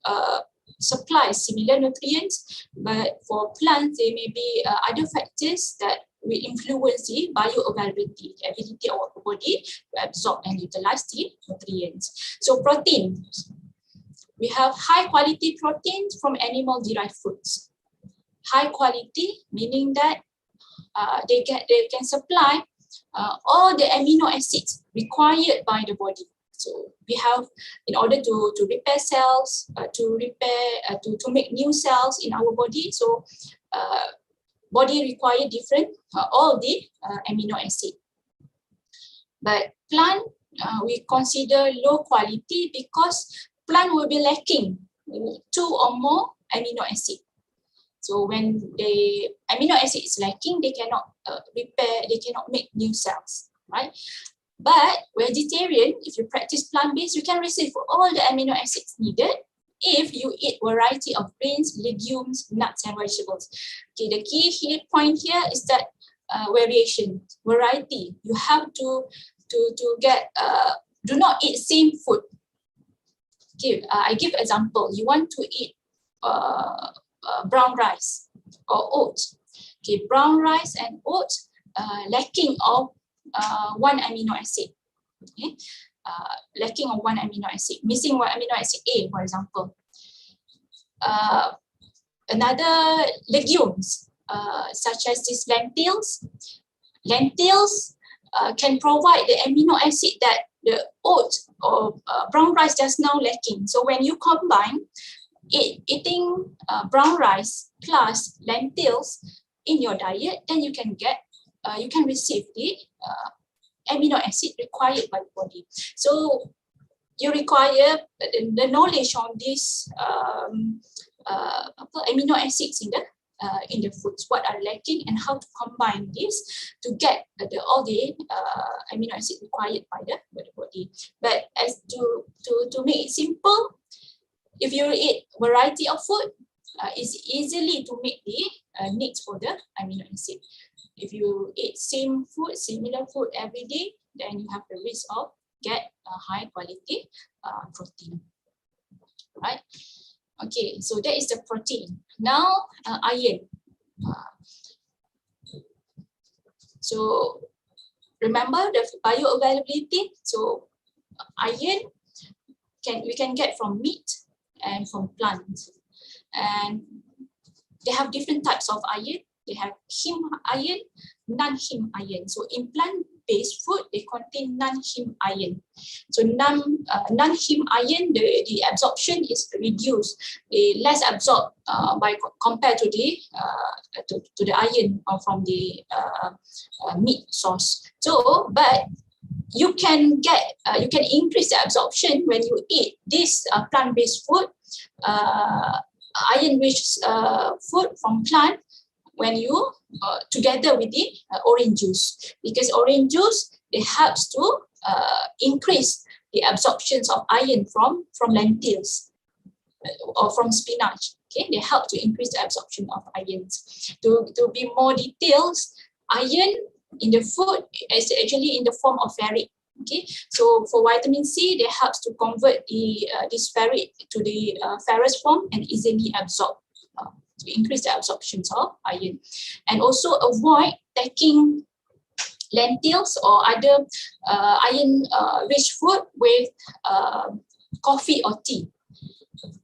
E: supply similar nutrients, but for plants there may be other factors that will influence the bioavailability, the ability of our body to absorb and utilize the nutrients. So proteins, we have high quality proteins from animal derived foods. High quality meaning that they can supply all the amino acids required by the body. So we have, in order to repair cells, to make new cells in our body. So body require different, all the amino acid. But plant, we consider low quality because plant will be lacking 2 or more amino acid. So when the amino acid is lacking, they cannot repair, they cannot make new cells, right? But vegetarian, if you practice plant-based, you can receive all the amino acids needed if you eat variety of grains, legumes, nuts, and vegetables. Okay, the key point here is that variation, variety. You have to get, do not eat same food. Okay, I give example. You want to eat brown rice or oats. Okay, brown rice and oats lacking of 1 amino acid. Okay, lacking of 1 amino acid, missing 1 amino acid A, for example. Another legumes, such as these lentils. Lentils can provide the amino acid that the oats or brown rice just now lacking. So when you combine eating brown rice plus lentils in your diet, then you can get, you can receive the amino acid required by the body. So you require the knowledge on these amino acids in the foods, what are lacking and how to combine this to get all the amino acid required by the body. But as to make it simple, if you eat variety of food, it's easily to meet the needs for the amino acid. If you eat same food, similar food every day, then you have the risk of get a high quality protein, right? Okay, so that is the protein. Now iron. So remember the bioavailability. So iron we can get from meat and from plants, and they have different types of iron. They have heme iron, non-heme iron. So in plant-based food, they contain non-heme iron. So non-heme iron, the absorption is reduced, less absorbed compared to the iron from the meat source. So, but you can increase the absorption when you eat this plant-based food, iron-rich food from plant, when you together with the orange juice, because orange juice, it helps to increase the absorptions of iron from lentils or from spinach. Okay, they help to increase the absorption of ions. To be more details, iron in the food is actually in the form of ferric. Okay, so for vitamin C, they helps to convert this ferric to the ferrous form and easily absorb, to increase the absorptions of iron. And also avoid taking lentils or other iron rich food with coffee or tea.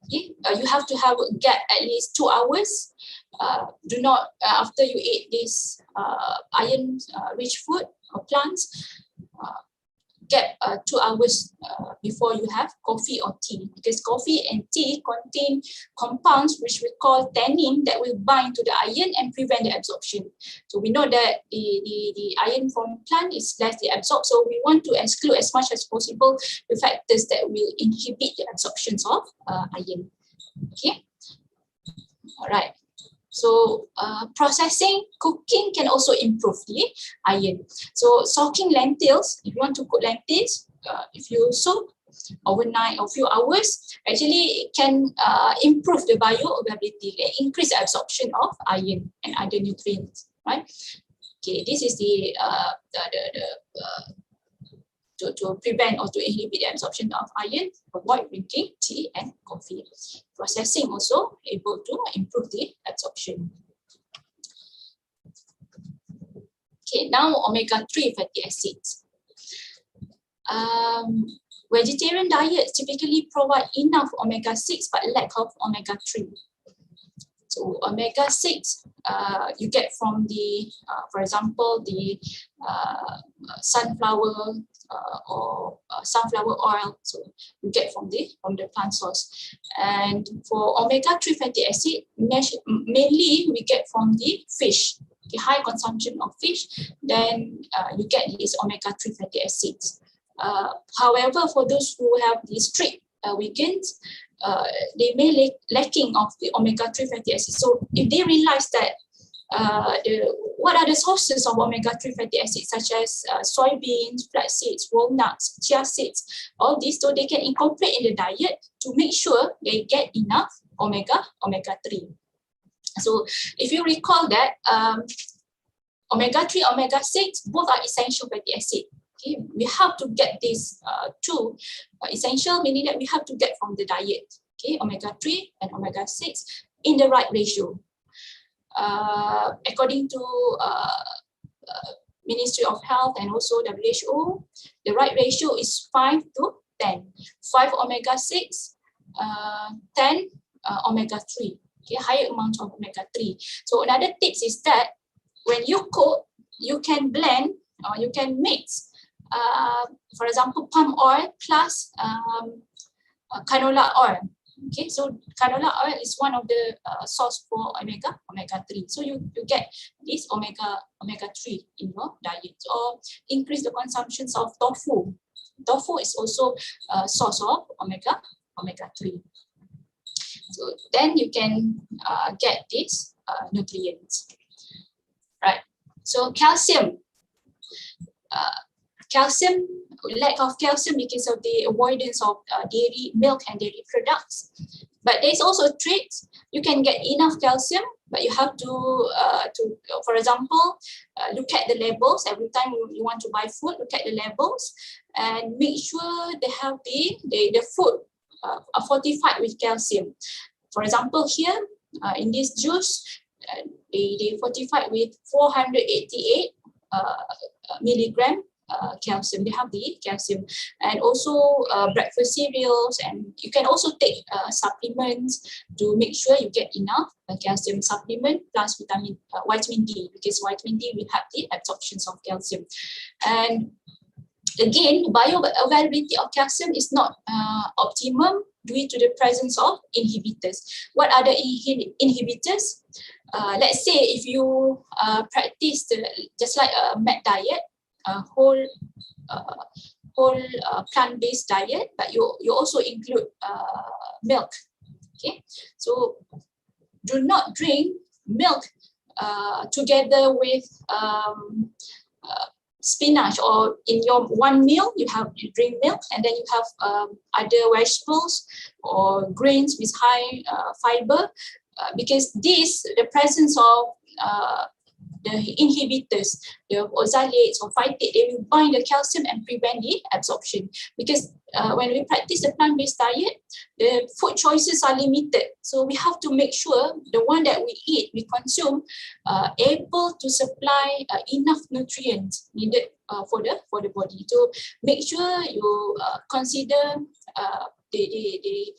E: Okay, you have to have a gap at least 2 hours. Do not, after you eat this iron rich food or plants, get 2 hours before you have coffee or tea, because coffee and tea contain compounds which we call tannin that will bind to the iron and prevent the absorption. So we know that the iron from plant is less absorbed, so we want to exclude as much as possible the factors that will inhibit the absorption of iron. Okay, all right. So processing, cooking can also improve the iron. So soaking lentils, if you want to cook lentils, if you soak overnight or few hours, actually it can improve the bioavailability and increase the absorption of iron and other nutrients, right? Okay, this is the to prevent or to inhibit the absorption of iron, avoid drinking tea and coffee. Processing also able to improve the absorption. Okay, now omega-3 fatty acids. Vegetarian diets typically provide enough omega-6 but lack of omega-3. So omega-6 you get from the, for example, the sunflower or sunflower oil. So you get from the plant source. And for omega-3 fatty acid, mainly we get from the fish. The high consumption of fish, then you get these omega-3 fatty acids. However, for those who have the strict vegans, they may lacking of the omega-3 fatty acids. So if they realize that what are the sources of omega-3 fatty acids, such as soybeans, flax seeds, walnuts, chia seeds, all these, so they can incorporate in the diet to make sure they get enough omega-3. So if you recall that omega-3, omega-6, both are essential fatty acids. Okay, we have to get these two essential, meaning that we have to get from the diet. Okay, omega-3 and omega-6 in the right ratio. According to Ministry of Health and also WHO, the right ratio is 5 to 10. 5 omega-6, 10 omega-3. Okay, higher amount of omega-3. So another tips is that when you cook, you can blend or you can mix, for example, palm oil plus canola oil. Okay, so canola oil is one of the source for omega-3. So you get this omega-3 in your diet, or increase the consumption of tofu. Tofu is also a source of omega-3. So then you can get these nutrients, right? So calcium, lack of calcium because of the avoidance of dairy, milk and dairy products. But there's also tricks. You can get enough calcium, but you have to for example, look at the labels. Every time you want to buy food, look at the labels and make sure they have the food are fortified with calcium. For example, here in this juice, they fortified with 488 milligram calcium. They have the calcium, and also breakfast cereals, and you can also take supplements to make sure you get enough calcium supplement plus vitamin D, because vitamin D will have the absorptions of calcium. And again, bioavailability of calcium is not optimum due to the presence of inhibitors. What are the inhibitors? Let's say if you practice just like a MAT diet, whole plant-based diet, but you also include milk. Okay, so do not drink milk together with spinach, or in your one meal you drink milk, and then you have other vegetables or grains with high fiber, because the presence of the inhibitors, the oxalates or phytate, they will bind the calcium and prevent the absorption. Because when we practice a plant-based diet, the food choices are limited. So we have to make sure the one that we eat, we consume, able to supply enough nutrients needed for the body. So make sure you consider the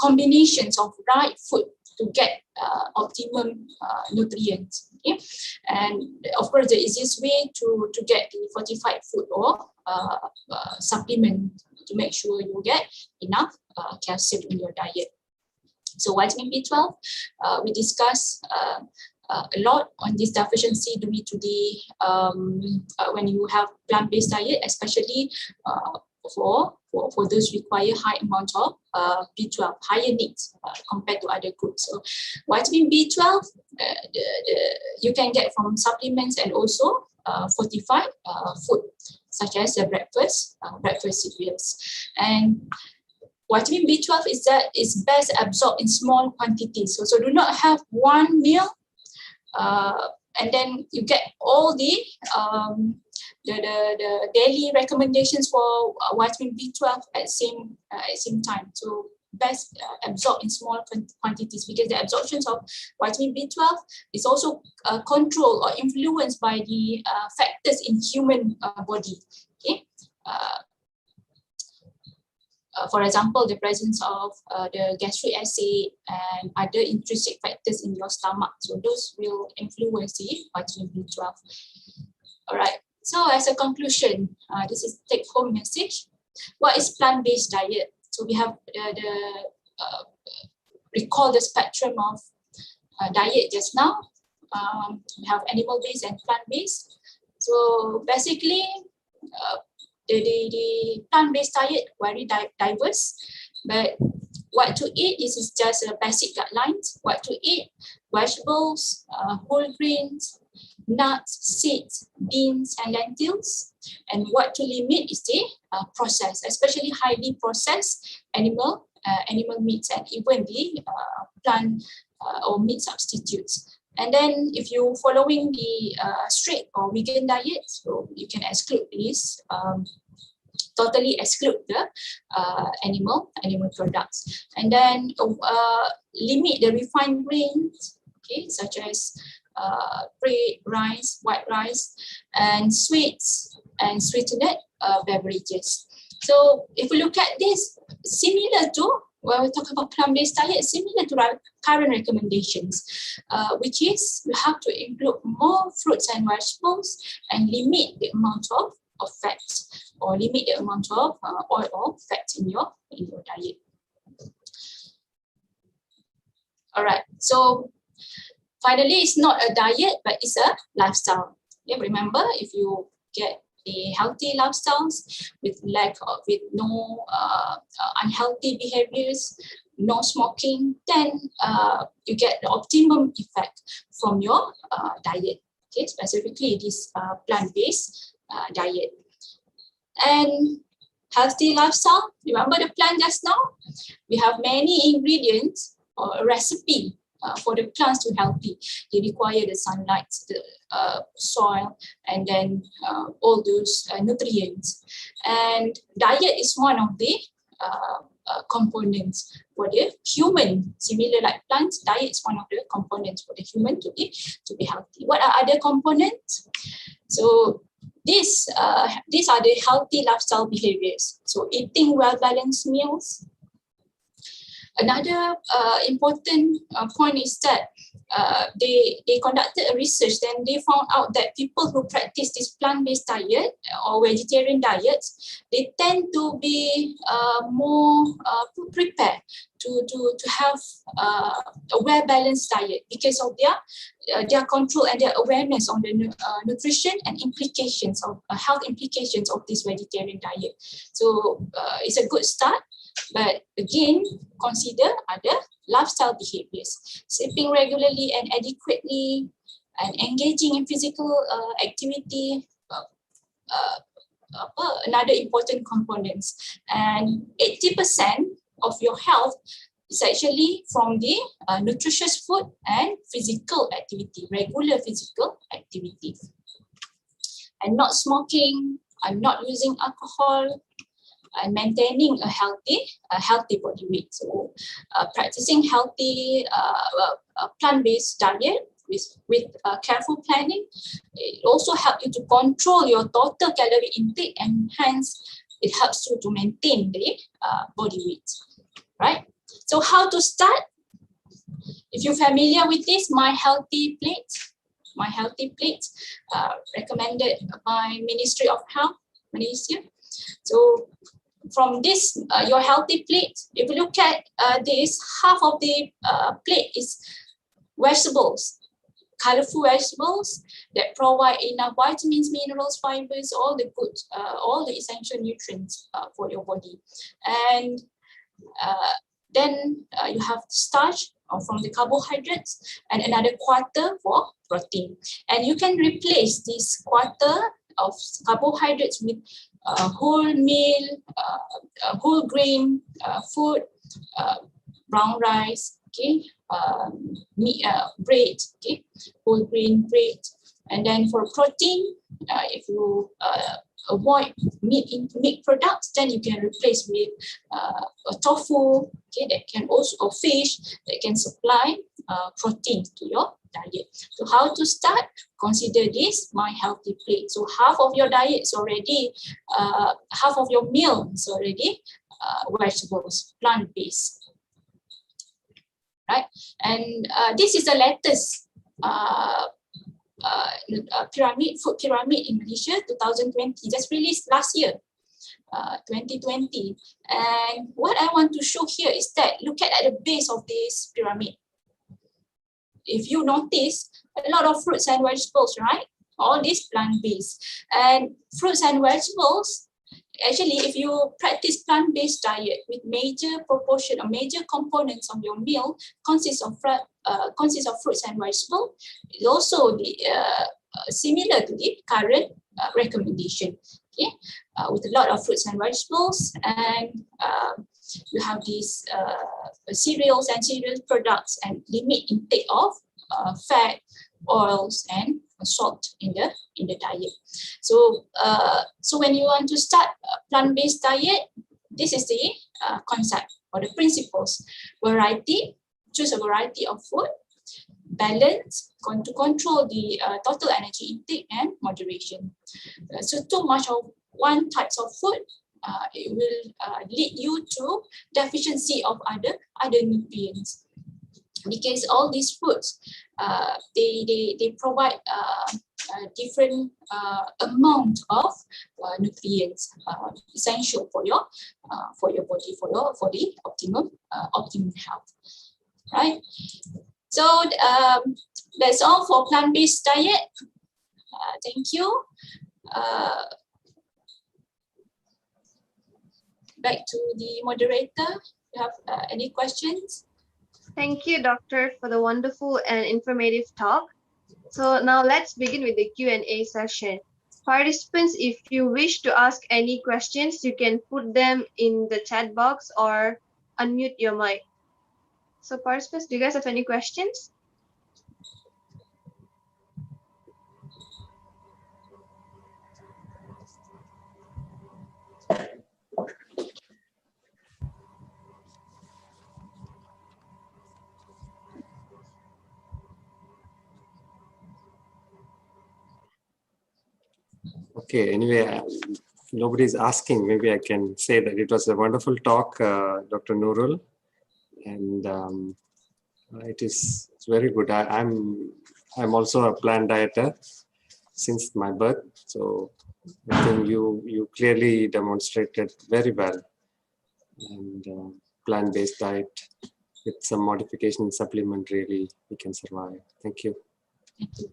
E: combinations of right food to get optimum nutrients. Okay, And of course, the easiest way to get the fortified food or supplement to make sure you get enough calcium in your diet. So vitamin B12, we discussed a lot on this deficiency due to the when you have plant-based diet, especially for those require high amount of B12, higher needs compared to other groups. So vitamin B12, you can get from supplements and also fortified food, such as the breakfast cereals. And vitamin B12 is best absorbed in small quantities. So do not have one meal and then you get all the daily recommendations for vitamin B12 at same time. So best absorbed in small quantities, because the absorption of vitamin B12 is also controlled or influenced by the factors in human body. Okay. For example, the presence of the gastric acid and other intrinsic factors in your stomach. So those will influence the vitamin B12. All right. So as a conclusion, this is take-home message. What is plant-based diet? So we have recall the spectrum of diet just now. We have animal-based and plant-based. So basically, the plant-based diet very diverse, but what to eat, this is just a basic guidelines. What to eat: vegetables, whole grains, nuts, seeds, beans, and lentils. And what to limit is the processed, especially highly processed animal meats, and even the plant or meat substitutes. And then if you're following the strict or vegan diet, so you can exclude these, totally exclude the animal products. And then limit the refined grains, okay, such as bread, rice, white rice, and sweets and sweetened beverages. So if we look at this, similar to when we talk about plant-based diet, similar to our current recommendations, which is you have to include more fruits and vegetables and limit the amount of fats, or limit the amount of oil or fat in your diet. All right, so finally, it's not a diet, but it's a lifestyle. Yeah, remember, if you get the healthy lifestyles with no unhealthy behaviors, no smoking, then you get the optimum effect from your diet. Okay, specifically this plant-based diet. And healthy lifestyle, remember the plan just now? We have many ingredients or a recipe for the plants to healthy. They require the sunlight, the soil, and then all those nutrients. And diet is one of the components for the human. Similar like plants, diet is one of the components for the human to be healthy. What are other components? So these are the healthy lifestyle behaviors. So eating well-balanced meals. Another important point is that they conducted a research, then they found out that people who practice this plant-based diet or vegetarian diets, they tend to be more prepared to have a well-balanced diet because of their control and their awareness on the nutrition and implications of health implications of this vegetarian diet. So it's a good start. But again, consider other lifestyle behaviors. Sleeping regularly and adequately, and engaging in physical activity, another important components. And 80% of your health is actually from the nutritious food and physical activity, regular physical activity. And not smoking, and not using alcohol, and maintaining a healthy body weight. So practicing healthy plant-based diet with careful planning, it also helps you to control your total calorie intake, and hence it helps you to maintain the body weight, right? So how to start? If you're familiar with this, My Healthy Plate, My Healthy Plate, recommended by Ministry of Health, Malaysia. So from this, your healthy plate, if you look at this, half of the plate is vegetables, colorful vegetables that provide enough vitamins, minerals, fibers, all the good, all the essential nutrients for your body. And then you have starch from the carbohydrates and another quarter for protein. And you can replace this quarter of carbohydrates with whole meal, whole grain food, brown rice, okay, meat, bread, okay, whole grain bread. And then for protein, if you avoid meat products, then you can replace with a tofu, okay, that can also, or fish that can supply protein to your diet. So how to start? Consider this My Healthy Plate. So half of your diet is already, half of your meal is already vegetables, plant-based, right? And this is the latest food pyramid in Malaysia, 2020, just released last year, 2020. And what I want to show here is that look at the base of this pyramid. If you notice, a lot of fruits and vegetables, right? All these plant-based. And fruits and vegetables, actually, if you practice plant-based diet with major proportion or major components of your meal consists of fruits and vegetables, it's also similar to the current recommendation. Okay, with a lot of fruits and vegetables, and you have these cereals and cereal products, and limit intake of fat, oils, and salt in the diet. So so when you want to start a plant-based diet, this is the concept or the principles. Variety, choose a variety of food, balance, to control the total energy intake, and moderation. So too much of one types of food, it will lead you to deficiency of other nutrients. Because all these foods, they provide different amount of nutrients essential for your body, for the optimum health, right? So that's all for plant-based diet. Thank you. Back to the moderator. You have any questions?
D: Thank you, Doctor, for the wonderful and informative talk. So now let's begin with the Q&A session. Participants, if you wish to ask any questions, you can put them in the chat box or unmute your mic. So participants, do you guys have any questions?
B: Okay, anyway, nobody's asking. Maybe I can say that it was a wonderful talk, Dr. Nurul, and it's very good. I'm also a plant dieter since my birth, so I think you clearly demonstrated very well. And plant-based diet with some modification in supplement, really we can survive. Thank you.
E: Thank you.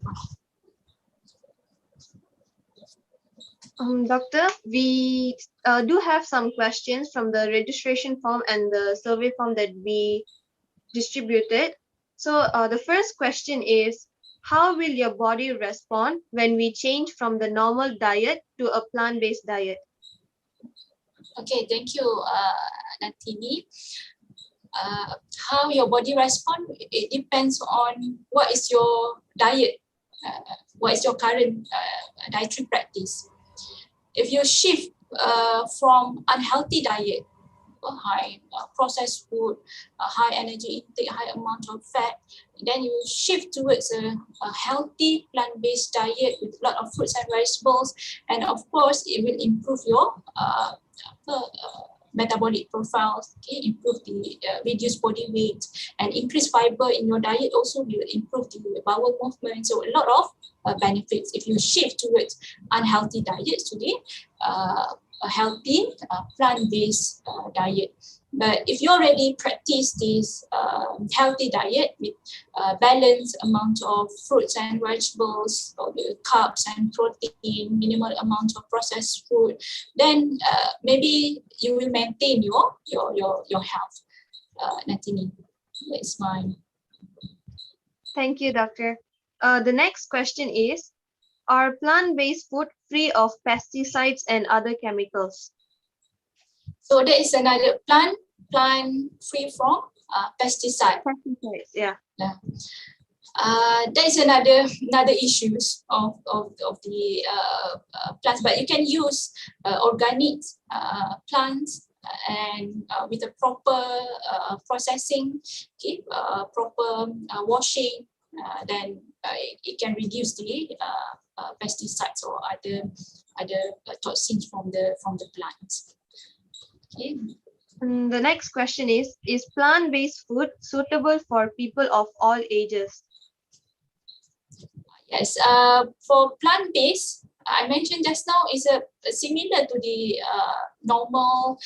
D: Doctor, we do have some questions from the registration form and the survey form that we distributed. So the first question is, how will your body respond when we change from the normal diet to a plant-based diet?
E: Okay, thank you, Nantini. How your body respond, it depends on what is your diet, what is your current dietary practice. If you shift from unhealthy diet, high processed food, high energy intake, high amount of fat, then you shift towards a healthy plant-based diet with a lot of fruits and vegetables, and of course it will improve your metabolic profiles, okay, improve the reduce body weight, and increase fiber in your diet also will improve the bowel movement. So a lot of benefits if you shift towards unhealthy diets today, a healthy plant-based diet. But if you already practice this healthy diet with balanced amount of fruits and vegetables, or the carbs and protein, minimal amount of processed food, then maybe you will maintain your health. Natini, that's mine.
D: Thank you, Doctor. The next question is, are plant-based food free of pesticides and other chemicals?
E: So that is another plant free from pesticide.
D: Pesticides, yeah.
E: That is another issues of the plants, but you can use organic plants and with a proper processing, okay, proper washing, then it can reduce the pesticides or other toxins from the plants. Okay.
D: The next question is plant-based food suitable for people of all ages?
E: Yes, for plant-based, I mentioned just now, is similar to the normal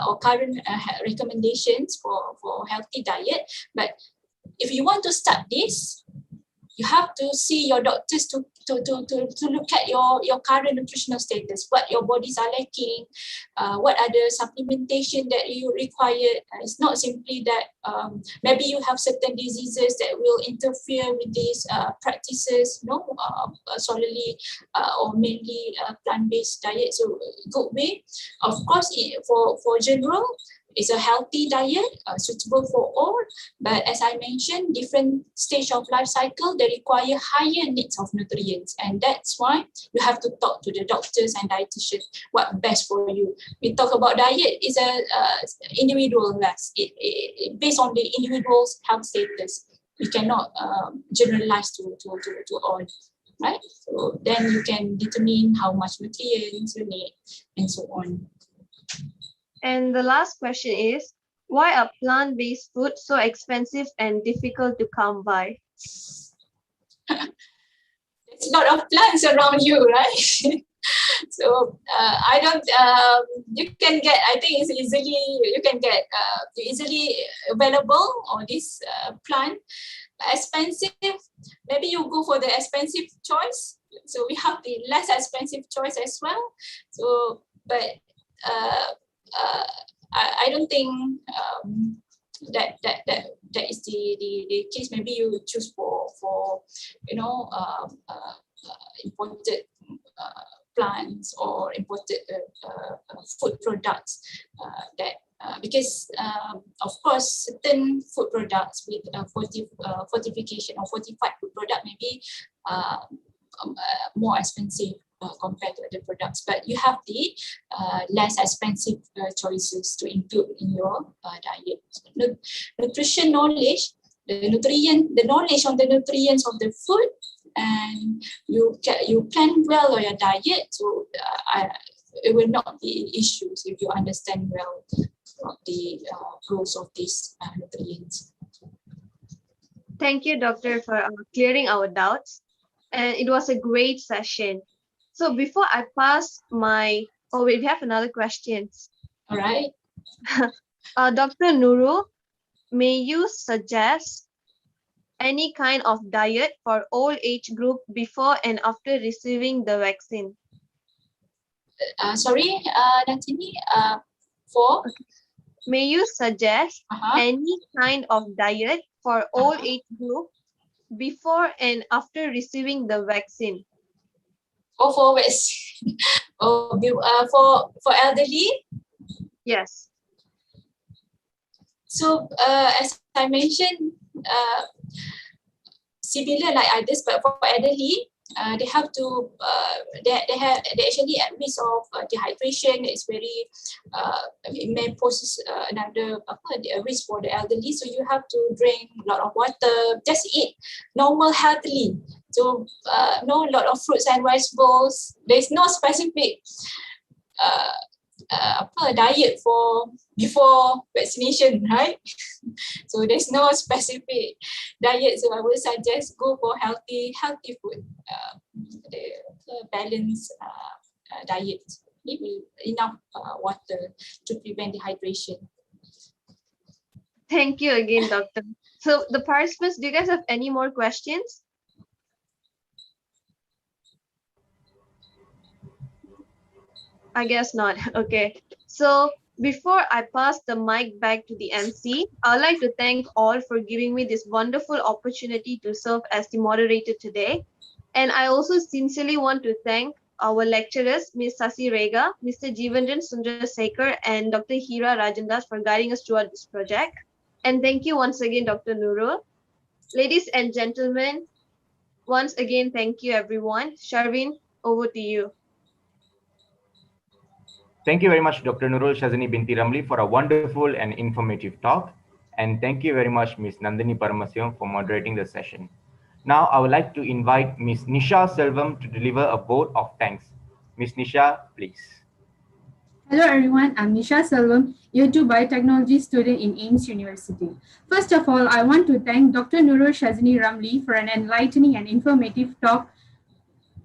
E: or current recommendations for healthy diet. But if you want to start this, you have to see your doctors to look at your current nutritional status, what your bodies are lacking, what are the supplementation that you require. It's not simply that maybe you have certain diseases that will interfere with these practices, solely or mainly plant-based diet. So good way, of course, for general, it's a healthy diet, suitable for all. But as I mentioned, different stage of life cycle, they require higher needs of nutrients. And that's why you have to talk to the doctors and dietitians what best for you. We talk about diet is a individual less. It based on the individual's health status. We cannot generalize to all, right? So then you can determine how much nutrients you need and so on.
D: And the last question is, why are plant-based food so expensive and difficult to come by?
E: There's a lot of plants around you, right? So I don't. You can get. I think it's easily. You can get easily available on this plant. Expensive. Maybe you go for the expensive choice. So we have the less expensive choice as well. So, but. I don't think that is the case. Maybe you choose for imported plants or imported food products because of course certain food products with fortification or fortified food product may be more expensive compared to other products, but you have the less expensive choices to include in your diet. Nutrition knowledge, the knowledge on the nutrients of the food, and you plan well on your diet, so it will not be issues if you understand well the roles of these nutrients.
D: Thank you, Doctor, for clearing our doubts, and it was a great session. So before I pass we have another question.
E: All right.
D: Dr. Nurul, may you suggest any kind of diet for all age group before and after receiving the vaccine?
E: Sorry, Nantini, for?
D: May you suggest any kind of diet for all age group before and after receiving the vaccine?
E: For vaccine? For elderly?
D: Yes.
E: So as I mentioned, similar like others, but for elderly, they have to they actually at risk of dehydration. It's very it may pose another risk for the elderly. So you have to drink a lot of water. Just eat normal healthily. So no lot of fruits and vegetables. There's no specific apa diet for before vaccination, right? So there's no specific diet. So I would suggest go for healthy food, the balanced diet. Need enough water to prevent dehydration.
D: Thank you again, Doctor. So the participants, do you guys have any more questions? I guess not. Okay. So before I pass the mic back to the MC, I'd like to thank all for giving me this wonderful opportunity to serve as the moderator today. And I also sincerely want to thank our lecturers, Ms. Sasi Rega, Mr. Jivendran Sundrasekhar, and Dr. Hira Rajandas for guiding us throughout this project. And thank you once again, Dr. Nurul. Ladies and gentlemen, once again, thank you, everyone. Sharvin, over to you.
A: Thank you very much, Dr. Nurul Shazini binti Ramli, for a wonderful and informative talk. And thank you very much, Ms. Nandini Paramasivam, for moderating the session. Now, I would like to invite Ms. Nisha Selvam to deliver a vote of thanks. Ms. Nisha, please.
F: Hello everyone, I'm Nisha Selvam, Year 2 Biotechnology student in AIMST University. First of all, I want to thank Dr. Nurul Shazini Ramli for an enlightening and informative talk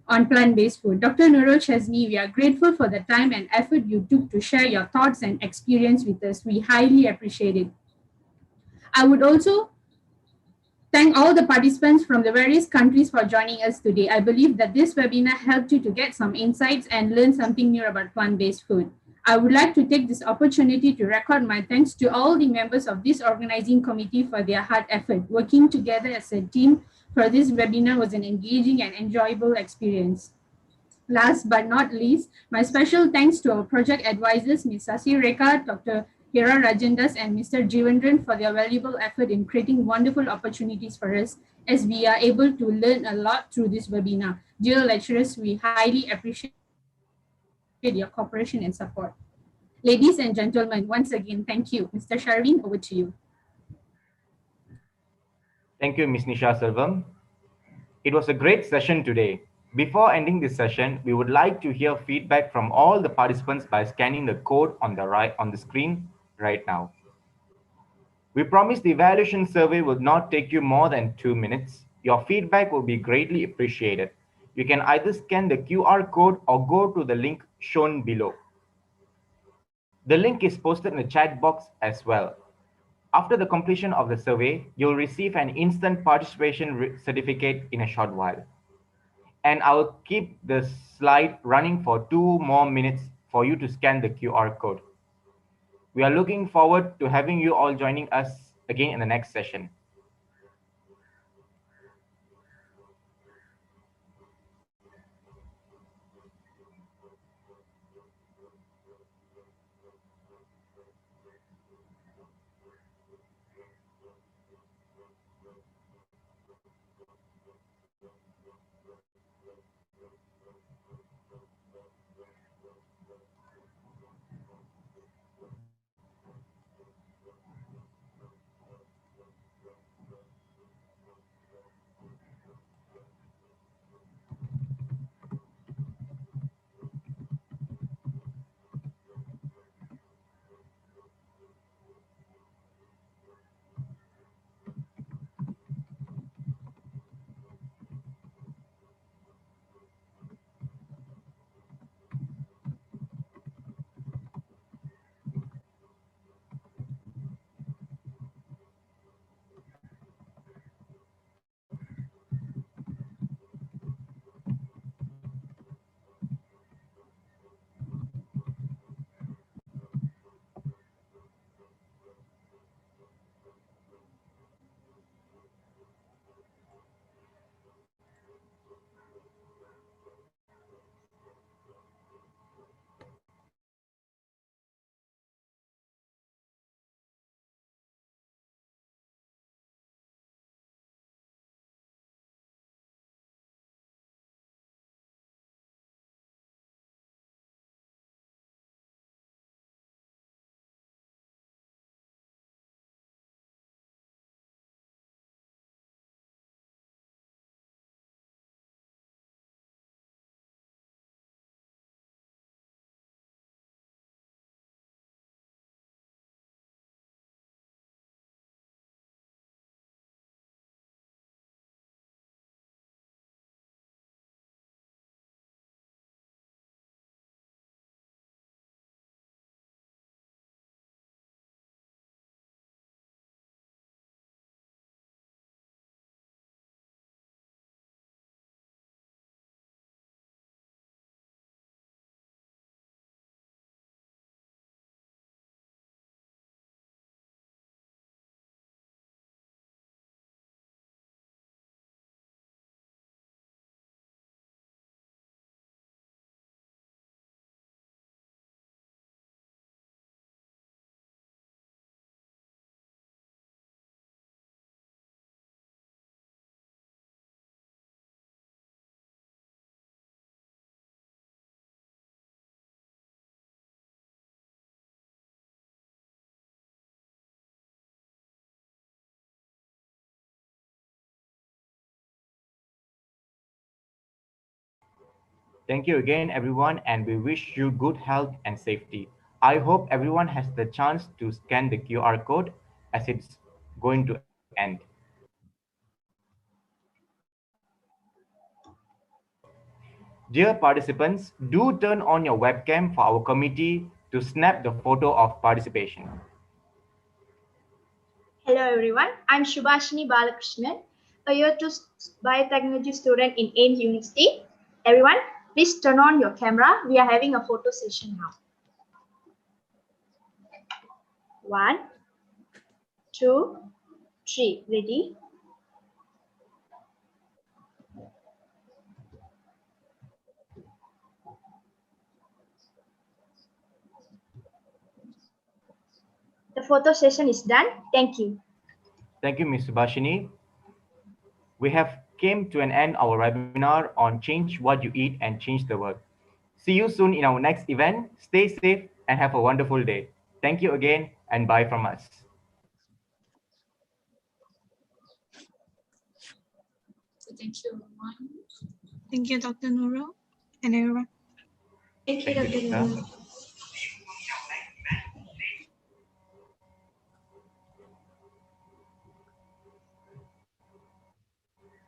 F: on plant-based food. Dr. Nurul Shazini, we are grateful for the time and effort you took to share your thoughts and experience with us. We highly appreciate it. I would also thank all the participants from the various countries for joining us today. I believe that this webinar helped you to get some insights and learn something new about plant-based food. I would like to take this opportunity to record my thanks to all the members of this organizing committee for their hard effort. Working together as a team for this webinar was an engaging and enjoyable experience. Last but not least, my special thanks to our project advisors, Ms. Sasi Rekha, Dr. Hira Rajandas, and Mr. Jivendran for their valuable effort in creating wonderful opportunities for us as we are able to learn a lot through this webinar. Dear lecturers, we highly appreciate your cooperation and support. Ladies and gentlemen, once again, thank you. Mr. Sharvin, over to you.
A: Thank you, Ms. Nisha Selvam. It was a great session today. Before ending this session, we would like to hear feedback from all the participants by scanning the code on the screen right now. We promise the evaluation survey will not take you more than 2 minutes. Your feedback will be greatly appreciated. You can either scan the QR code or go to the link shown below. The link is posted in the chat box as well. After the completion of the survey, you'll receive an instant participation certificate in a short while. And I'll keep the slide running for 2 more minutes for you to scan the QR code. We are looking forward to having you all joining us again in the next session. Thank you again, everyone, and we wish you good health and safety. I hope everyone has the chance to scan the QR code as it's going to end. Dear participants, do turn on your webcam for our committee to snap the photo of participation.
G: Hello everyone, I'm Shubhashini Balakrishnan, a Year 2 Biotechnology student in AIMST University. Everyone, please turn on your camera. We are having a photo session now. 1, 2, 3. Ready? The photo session is done. Thank you.
A: Thank you, Ms. Subhashini. We have came to an end our webinar on change what you eat and change the world. See you soon in our next event. Stay safe and have a wonderful day. Thank you again and bye from us.
E: So thank you, everyone.
H: Thank you, Dr. Nurul and everyone.
C: Thank you,
A: Thank you,
C: Dr.
A: Putra.
C: Nurul.